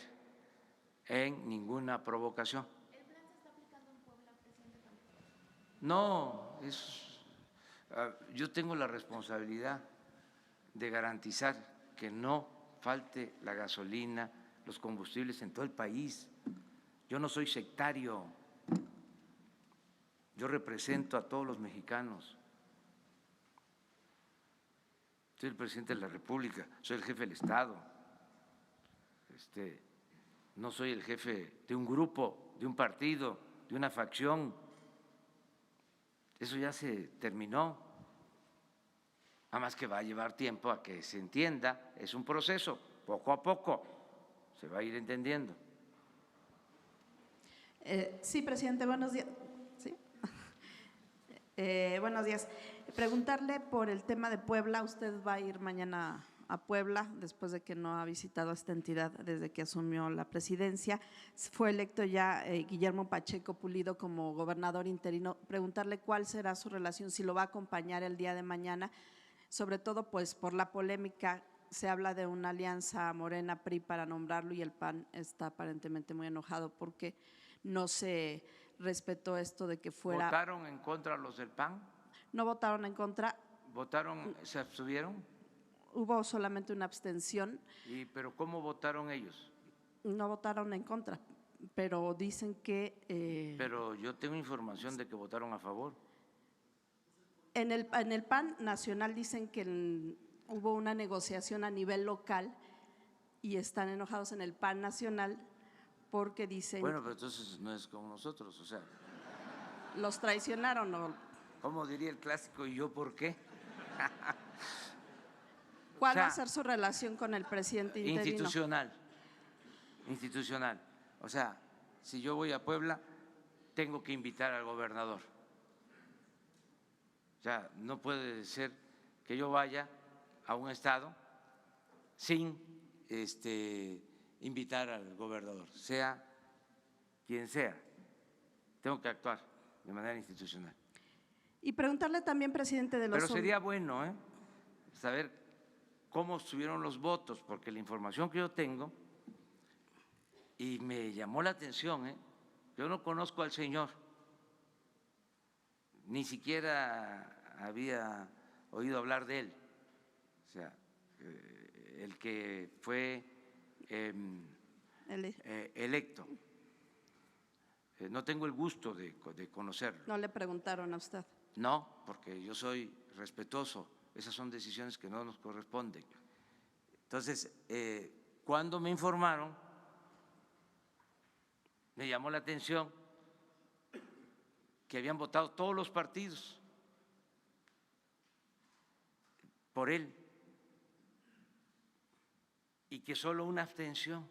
en ninguna provocación. ¿El plan se está aplicando en Puebla, presidente? No, yo tengo la responsabilidad de garantizar que no falte la gasolina, los combustibles en todo el país. Yo no soy sectario, yo represento a todos los mexicanos. Soy el presidente de la República, soy el jefe del Estado. No soy el jefe de un grupo, de un partido, de una facción. Eso ya se terminó. Además que va a llevar tiempo a que se entienda, es un proceso, poco a poco se va a ir entendiendo. Sí, presidente, buenos días. ¿Sí? Buenos días. Preguntarle por el tema de Puebla. Usted va a ir mañana a Puebla después de que no ha visitado a esta entidad desde que asumió la presidencia. Fue electo ya Guillermo Pacheco Pulido como gobernador interino. Preguntarle cuál será su relación, si lo va a acompañar el día de mañana, sobre todo pues por la polémica. Se habla de una alianza Morena-PRI para nombrarlo y el PAN está aparentemente muy enojado porque no se respetó esto de que fuera… ¿Votaron en contra los del PAN? No votaron en contra. ¿Votaron, se abstuvieron? Hubo solamente una abstención. ¿Pero cómo votaron ellos? No votaron en contra, pero dicen que… Pero yo tengo información de que votaron a favor. En el PAN nacional dicen que hubo una negociación a nivel local y están enojados en el PAN nacional porque dicen… Bueno, pero entonces no es como nosotros, o sea… ¿Los traicionaron o…? ¿Cómo diría el clásico? ¿Y yo por qué? ¿Cuál va a ser su relación con el presidente interino? Institucional. O sea, si yo voy a Puebla, tengo que invitar al gobernador. O sea, no puede ser que yo vaya a un estado sin invitar al gobernador, sea quien sea. Tengo que actuar de manera institucional. Y preguntarle también, presidente de los… Pero sería bueno saber cómo estuvieron los votos, porque la información que yo tengo, y me llamó la atención, yo no conozco al señor, ni siquiera había oído hablar de él, o sea, el que fue electo. No tengo el gusto de conocerlo. ¿No le preguntaron a usted? No, porque yo soy respetuoso, esas son decisiones que no nos corresponden. Entonces, cuando me informaron, me llamó la atención que habían votado todos los partidos por él y que solo una abstención.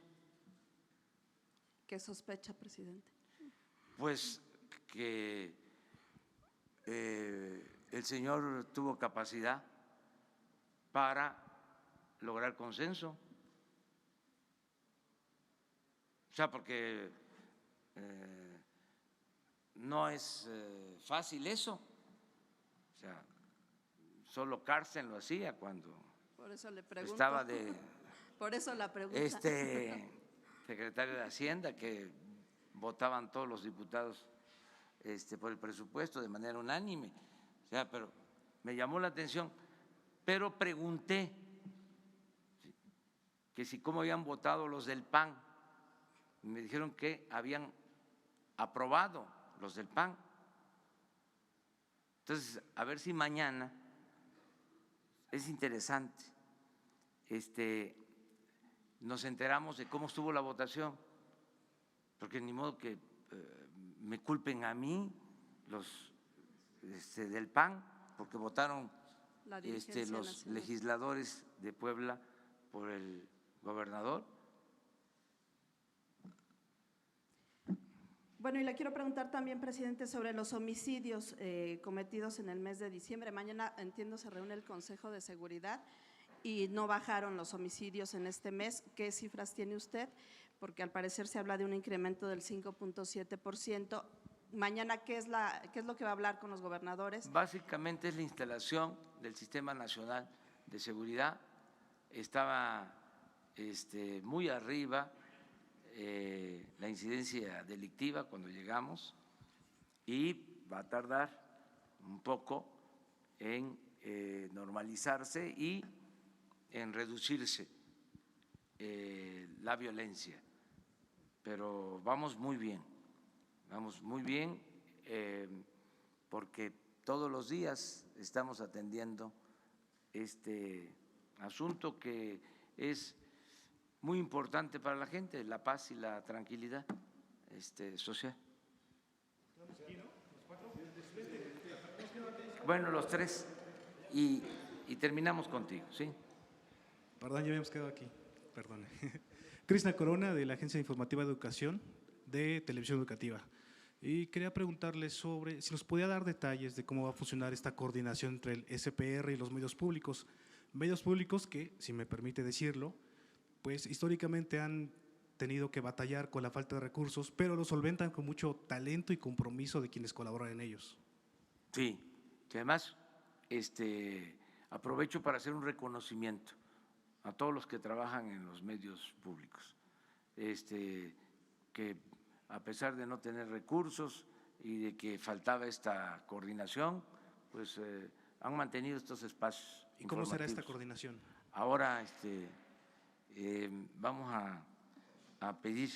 ¿Qué sospecha, presidente? Pues que el señor tuvo capacidad para lograr consenso. O sea, porque no es fácil eso. O sea, solo Cárcel lo hacía cuando Por eso le pregunto. estaba de Por eso la pregunta. Secretario de Hacienda, que votaban todos los diputados por el presupuesto de manera unánime. O sea, pero me llamó la atención, pero pregunté que si cómo habían votado los del PAN. Me dijeron que habían aprobado los del PAN. Entonces, a ver si mañana es interesante. Nos enteramos de cómo estuvo la votación, porque ni modo que me culpen a mí los del PAN, porque votaron los legisladores de Puebla por el gobernador. Bueno, y le quiero preguntar también, presidente, sobre los homicidios cometidos en el mes de diciembre. Mañana, entiendo, se reúne el Consejo de Seguridad y no bajaron los homicidios en este mes. ¿Qué cifras tiene usted? Porque al parecer se habla de un incremento del 5.7%. Mañana, ¿qué es lo que va a hablar con los gobernadores? Básicamente es la instalación del Sistema Nacional de Seguridad. Estaba muy arriba la incidencia delictiva cuando llegamos y va a tardar un poco en normalizarse y en reducirse la violencia, pero vamos muy bien porque todos los días estamos atendiendo este asunto que es muy importante para la gente, la paz y la tranquilidad social. Bueno, los tres y terminamos contigo, ¿sí? Perdón, ya habíamos quedado aquí, perdone. Krishna Corona, de la Agencia Informativa de Educación de Televisión Educativa. Y quería preguntarle sobre si nos podía dar detalles de cómo va a funcionar esta coordinación entre el SPR y los medios públicos que, si me permite decirlo, pues históricamente han tenido que batallar con la falta de recursos, pero lo solventan con mucho talento y compromiso de quienes colaboran en ellos. Sí, que además aprovecho para hacer un reconocimiento a todos los que trabajan en los medios públicos, que a pesar de no tener recursos y de que faltaba esta coordinación, pues han mantenido estos espacios. ¿Y cómo será esta coordinación? Ahora vamos a pedir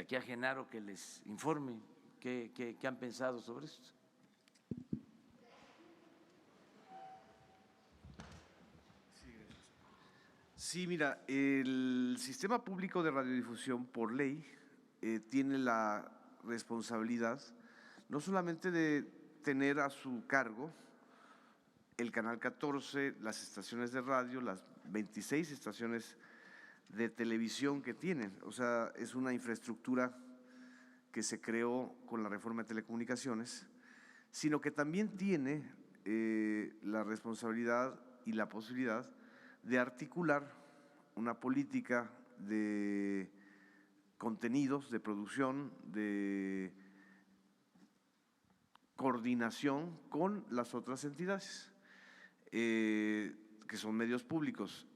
aquí a Genaro que les informe qué han pensado sobre esto. Sí, mira, el Sistema Público de Radiodifusión, por ley, tiene la responsabilidad no solamente de tener a su cargo el Canal 14, las estaciones de radio, las 26 estaciones de televisión que tienen. O sea, es una infraestructura que se creó con la reforma de telecomunicaciones, sino que también tiene la responsabilidad y la posibilidad de articular una política de contenidos, de producción, de coordinación con las otras entidades, que son medios públicos.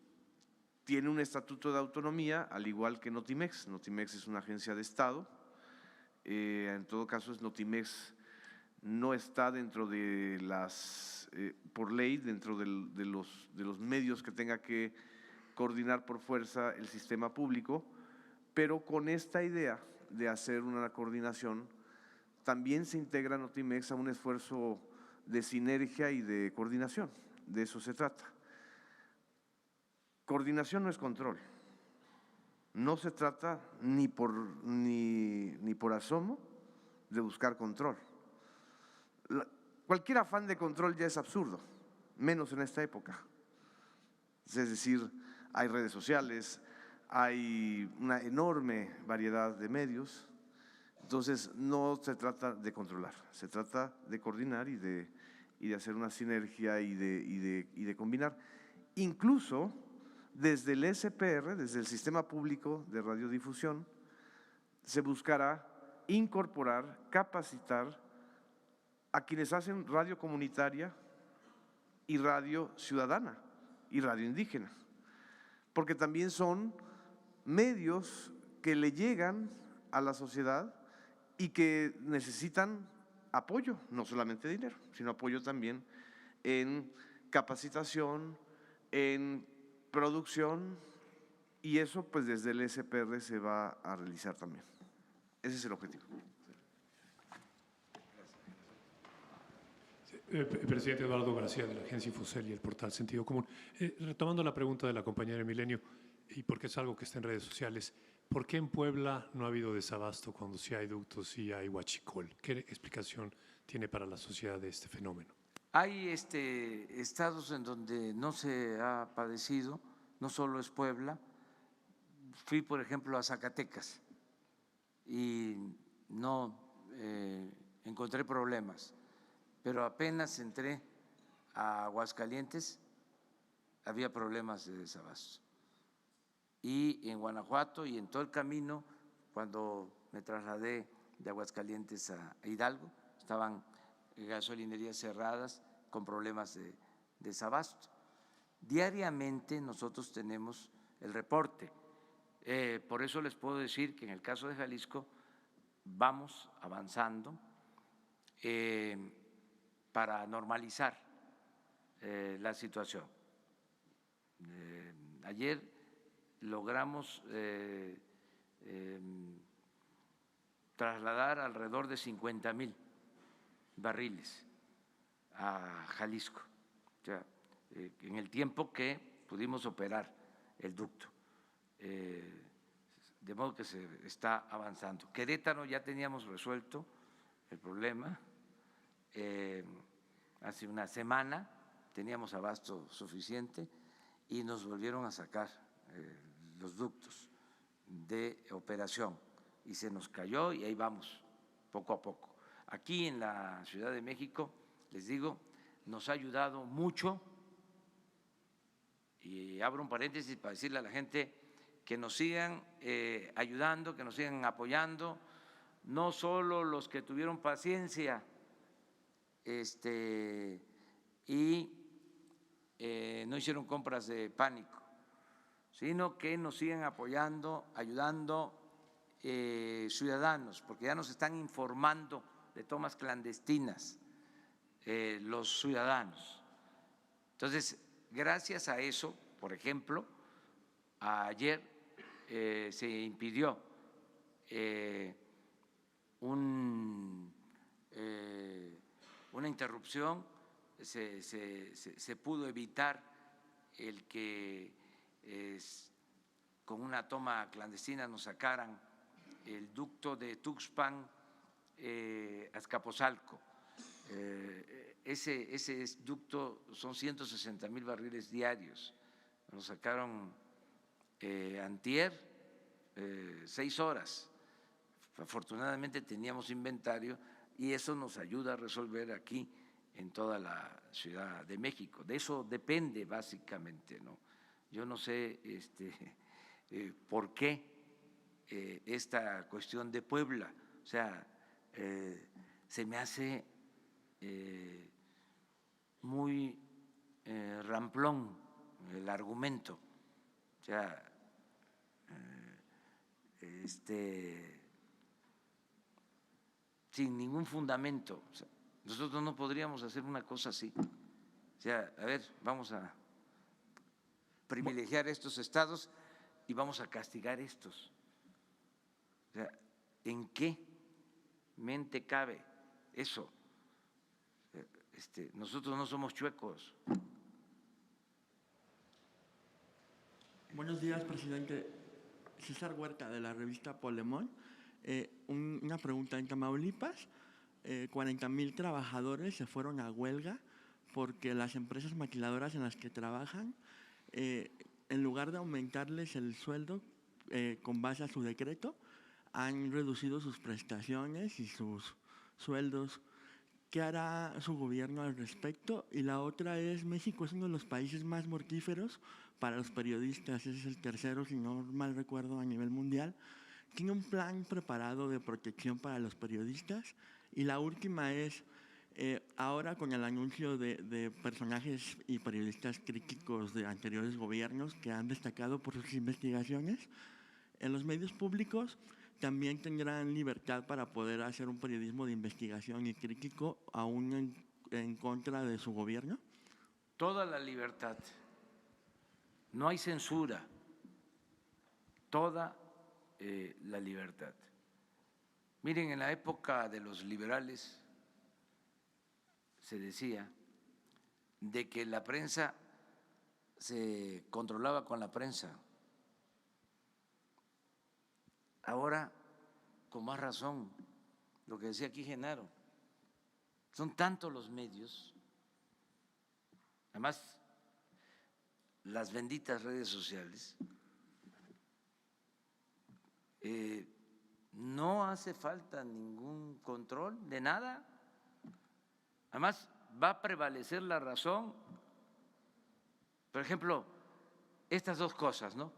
Tiene un estatuto de autonomía, al igual que Notimex. Notimex es una agencia de Estado. En todo caso, Notimex no está dentro de las, por ley, dentro de los medios que tenga que coordinar por fuerza el sistema público, pero con esta idea de hacer una coordinación, también se integra Notimex a un esfuerzo de sinergia y de coordinación. De eso se trata. Coordinación no es control. No se trata ni por asomo de buscar control. Cualquier afán de control ya es absurdo, menos en esta época. Es decir, hay redes sociales, hay una enorme variedad de medios, entonces no se trata de controlar, se trata de coordinar y de hacer una sinergia y de combinar. Incluso desde el SPR, desde el Sistema Público de Radiodifusión, se buscará incorporar, capacitar a quienes hacen radio comunitaria y radio ciudadana y radio indígena, porque también son medios que le llegan a la sociedad y que necesitan apoyo, no solamente dinero, sino apoyo también en capacitación, en producción, y eso pues desde el SPR se va a realizar también. Ese es el objetivo. Presidente Eduardo García, de la agencia Infocel y el portal Sentido Común. Retomando la pregunta de la compañera Milenio, y porque es algo que está en redes sociales, ¿por qué en Puebla no ha habido desabasto cuando sí hay ductos y hay huachicol? ¿Qué explicación tiene para la sociedad de este fenómeno? Hay estados en donde no se ha padecido, no solo es Puebla. Fui, por ejemplo, a Zacatecas y no encontré problemas, pero apenas entré a Aguascalientes había problemas de desabasto. Y en Guanajuato y en todo el camino, cuando me trasladé de Aguascalientes a Hidalgo, estaban gasolinerías cerradas con problemas de desabasto. Diariamente nosotros tenemos el reporte. Por eso les puedo decir que en el caso de Jalisco vamos avanzando para normalizar la situación. Ayer logramos trasladar alrededor de 50,000 barriles a Jalisco, o sea, en el tiempo que pudimos operar el ducto. De modo que se está avanzando. Querétaro ya teníamos resuelto el problema. Hace una semana teníamos abasto suficiente y nos volvieron a sacar los ductos de operación y se nos cayó y ahí vamos poco a poco. Aquí en la Ciudad de México, les digo, nos ha ayudado mucho, y abro un paréntesis para decirle a la gente que nos sigan ayudando, que nos sigan apoyando, no solo los que tuvieron paciencia y no hicieron compras de pánico, sino que nos sigan apoyando, ayudando ciudadanos, porque ya nos están informando de tomas clandestinas los ciudadanos. Entonces, gracias a eso, por ejemplo, ayer se impidió una interrupción, se pudo evitar el que con una toma clandestina nos sacaran el ducto de Tuxpan a Azcapotzalco. Ese ducto son 160,000 barriles diarios. Nos sacaron antier 6 horas. Afortunadamente teníamos inventario y eso nos ayuda a resolver aquí en toda la Ciudad de México. De eso depende básicamente, ¿no? Yo no sé por qué esta cuestión de Puebla, o sea, se me hace muy ramplón el argumento, o sea, sin ningún fundamento. O sea, nosotros no podríamos hacer una cosa así. O sea, a ver, vamos a privilegiar estos estados y vamos a castigar estos. O sea, ¿en qué mente cabe eso? Nosotros no somos chuecos. Buenos días, presidente. César Huerta, de la revista Polemón. Una pregunta. En Tamaulipas, 40,000 trabajadores se fueron a huelga porque las empresas maquiladoras en las que trabajan, en lugar de aumentarles el sueldo con base a su decreto, han reducido sus prestaciones y sus sueldos. ¿Qué hará su gobierno al respecto? Y la otra es, México es uno de los países más mortíferos para los periodistas, ese es el tercero, si no mal recuerdo, a nivel mundial. ¿Tiene un plan preparado de protección para los periodistas? Y la última es, Ahora con el anuncio de personajes y periodistas críticos de anteriores gobiernos que han destacado por sus investigaciones, en los medios públicos también tendrán libertad para poder hacer un periodismo de investigación y crítico aún en contra de su gobierno. Toda la libertad, no hay censura, toda la libertad. Miren, en la época de los liberales se decía de que la prensa se controlaba con la prensa. Ahora, con más razón, lo que decía aquí Genaro, son tantos los medios, además las benditas redes sociales, no hace falta ningún control de nada. Además, va a prevalecer la razón. Por ejemplo, estas dos cosas, ¿no?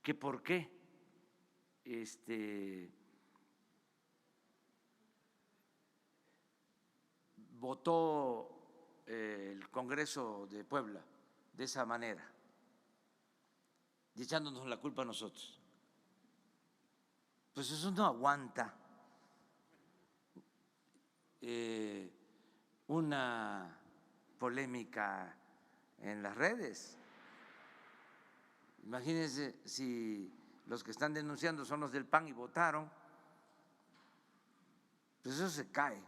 Que por qué votó el Congreso de Puebla de esa manera, y echándonos la culpa a nosotros. Pues eso no aguanta una polémica en las redes. Imagínense si los que están denunciando son los del PAN y votaron, pues eso se cae.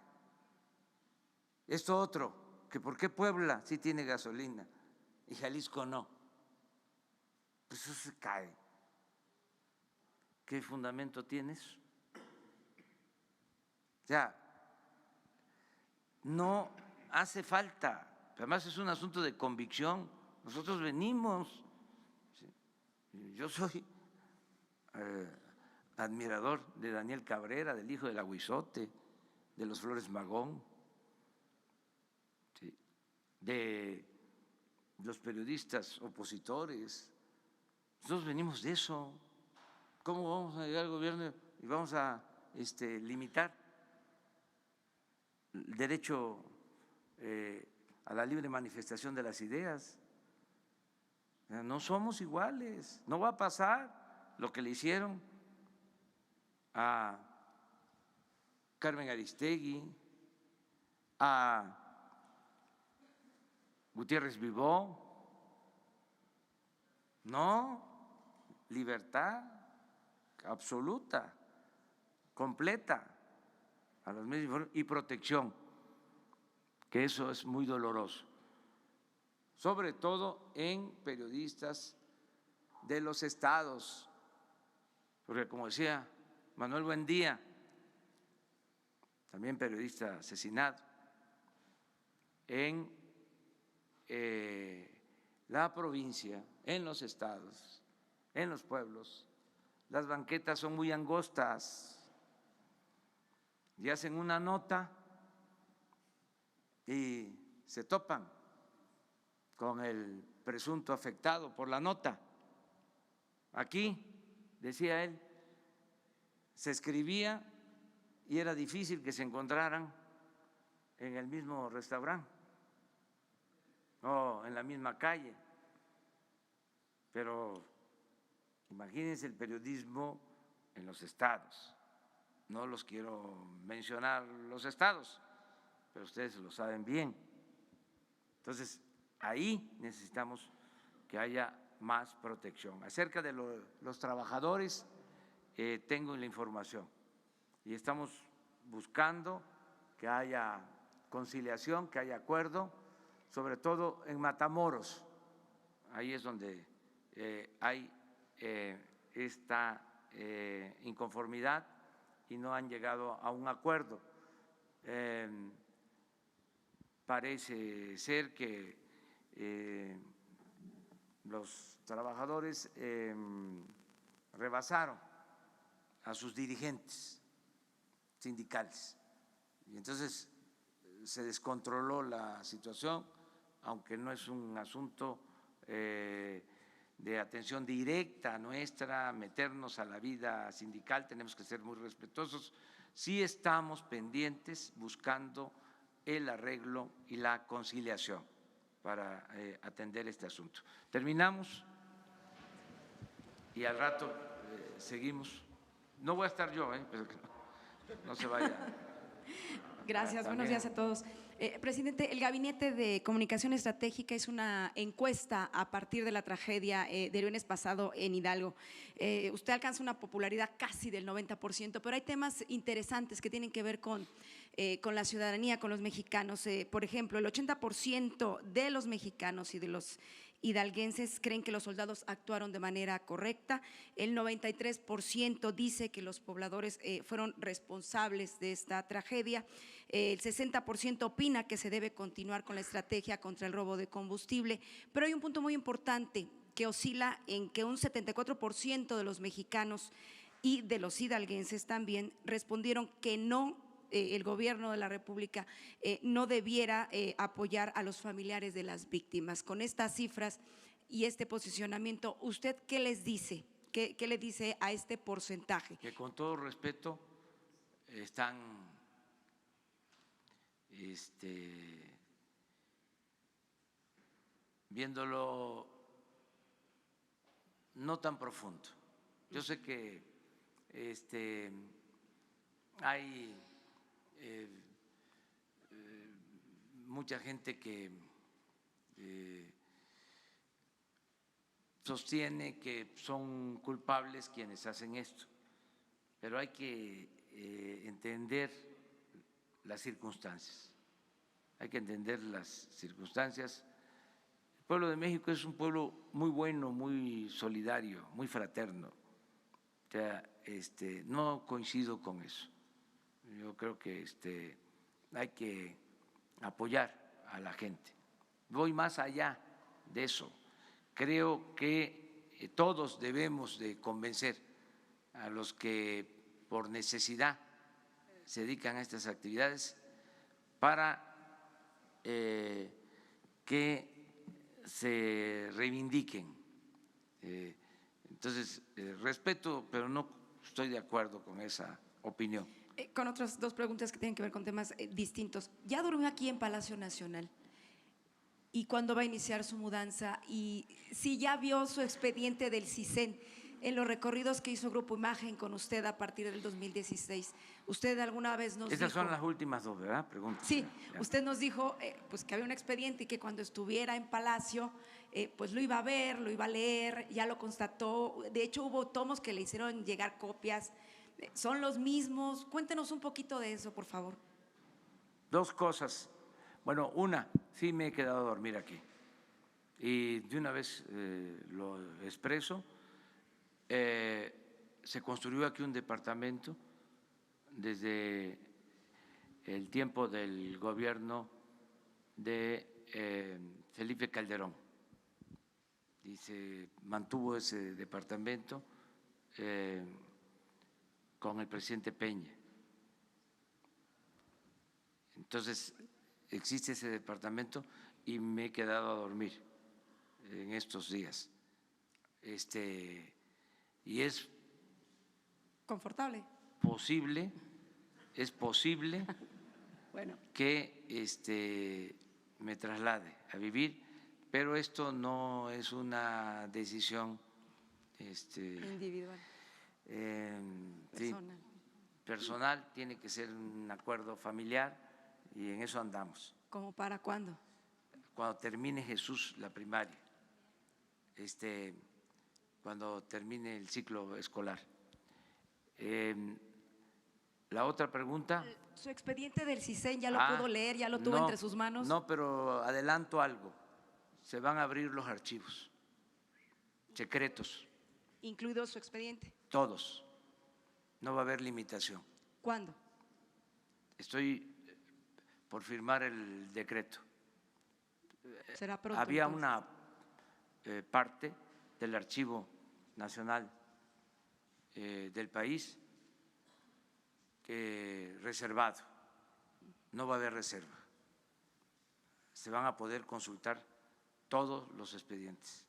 Esto otro, que por qué Puebla sí tiene gasolina y Jalisco no, pues eso se cae. ¿Qué fundamento tienes? O sea, no hace falta, además es un asunto de convicción. Nosotros venimos, yo soy admirador de Daniel Cabrera, del hijo del Aguizote, de los Flores Magón, de los periodistas opositores. Nosotros venimos de eso. ¿Cómo vamos a llegar al gobierno y vamos a limitar el derecho a la libre manifestación de las ideas? No somos iguales, no va a pasar lo que le hicieron a Carmen Aristegui, a Gutiérrez Vivó. No, libertad absoluta, completa a los medios y protección, que eso es muy doloroso, sobre todo en periodistas de los estados, porque como decía Manuel Buendía, también periodista asesinado, en la provincia, en los estados, en los pueblos, las banquetas son muy angostas y hacen una nota y se topan con el presunto afectado por la nota. Aquí, decía él, se escribía y era difícil que se encontraran en el mismo restaurante o en la misma calle, pero imagínense el periodismo en los estados. No los quiero mencionar los estados, pero ustedes lo saben bien. Entonces, ahí necesitamos que haya más protección. Acerca de los trabajadores, tengo la información y estamos buscando que haya conciliación, que haya acuerdo, sobre todo en Matamoros. Ahí es donde hay esta inconformidad y no han llegado a un acuerdo. Parece ser que los trabajadores rebasaron a sus dirigentes sindicales y entonces se descontroló la situación, aunque no es un asunto de atención directa nuestra, meternos a la vida sindical, tenemos que ser muy respetuosos. Sí estamos pendientes buscando el arreglo y la conciliación para atender este asunto. Terminamos y al rato seguimos. No voy a estar yo, pero no se vaya. Gracias, buenos días a todos. Presidente, el Gabinete de Comunicación Estratégica hizo una encuesta a partir de la tragedia del lunes pasado en Hidalgo. Usted alcanza una popularidad casi del 90%, pero hay temas interesantes que tienen que ver con la ciudadanía, con los mexicanos. Por ejemplo, el 80% de los mexicanos y de los hidalguenses creen que los soldados actuaron de manera correcta. El 93% dice que los pobladores fueron responsables de esta tragedia. El 60% opina que se debe continuar con la estrategia contra el robo de combustible. Pero hay un punto muy importante que oscila en que un 74% de los mexicanos y de los hidalguenses también respondieron que no, el gobierno de la República no debiera apoyar a los familiares de las víctimas. Con estas cifras y este posicionamiento, ¿usted qué les dice? ¿Qué le dice a este porcentaje? Que con todo respeto están viéndolo no tan profundo. Yo sé que hay mucha gente que sostiene que son culpables quienes hacen esto, pero hay que entender las circunstancias. Hay que entender las circunstancias. El pueblo de México es un pueblo muy bueno, muy solidario, muy fraterno. O sea, no coincido con eso. Yo creo que hay que apoyar a la gente. Voy más allá de eso. Creo que todos debemos de convencer a los que por necesidad se dedican a estas actividades para que se reivindiquen. Entonces, respeto, pero no estoy de acuerdo con esa opinión. Con otras dos preguntas que tienen que ver con temas distintos. Ya durmió aquí en Palacio Nacional. ¿Y cuándo va a iniciar su mudanza? Y si ya vio su expediente del CISEN en los recorridos que hizo Grupo Imagen con usted a partir del 2016. Usted alguna vez nos Esas dijo… son las últimas dos, ¿verdad? Preguntas. Sí, usted nos dijo pues que había un expediente y que cuando estuviera en Palacio pues lo iba a ver, lo iba a leer, ya lo constató. De hecho, hubo tomos que le hicieron llegar copias. ¿Son los mismos? Cuéntenos un poquito de eso, por favor. Dos cosas. Bueno, una, sí me he quedado a dormir aquí. Y de una vez lo expreso. Se construyó aquí un departamento desde el tiempo del gobierno de Felipe Calderón y se mantuvo ese departamento con el presidente Peña. Entonces existe ese departamento y me he quedado a dormir en estos días. Y es confortable. Es posible bueno, que me traslade a vivir, pero esto no es una decisión individual, personal. Sí, personal, tiene que ser un acuerdo familiar y en eso andamos. ¿Cómo para cuándo? Cuando termine Jesús la primaria. Cuando termine el ciclo escolar. La otra pregunta. ¿Su expediente del CISEN ya lo pudo leer, ya lo tuvo entre sus manos? No, pero adelanto algo. Se van a abrir los archivos secretos. ¿Incluido su expediente? Todos. No va a haber limitación. ¿Cuándo? Estoy por firmar el decreto. Será pronto. Había entonces una parte del Archivo Nacional del país reservado. No va a haber reserva. Se van a poder consultar todos los expedientes.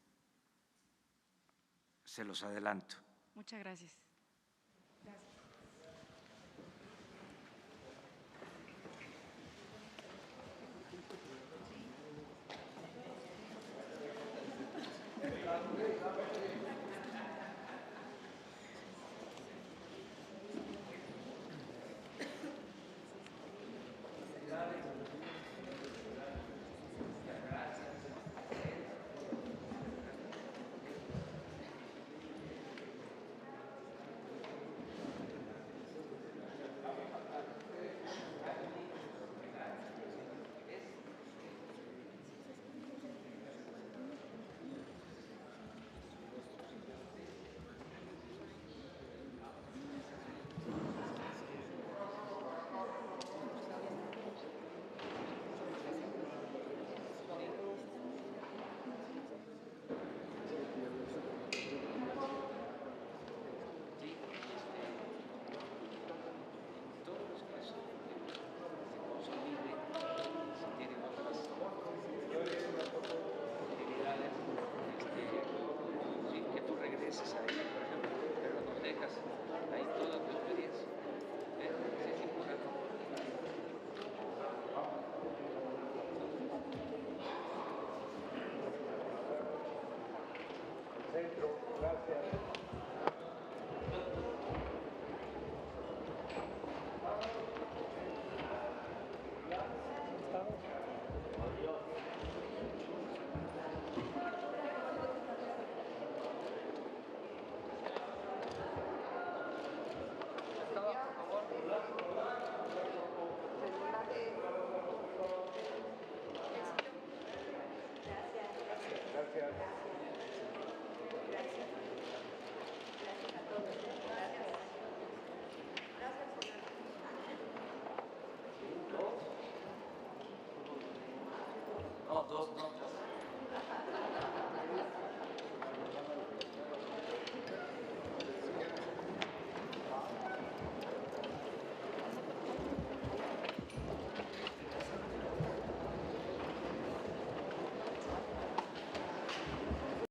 Se los adelanto. Muchas gracias. No, dos, no.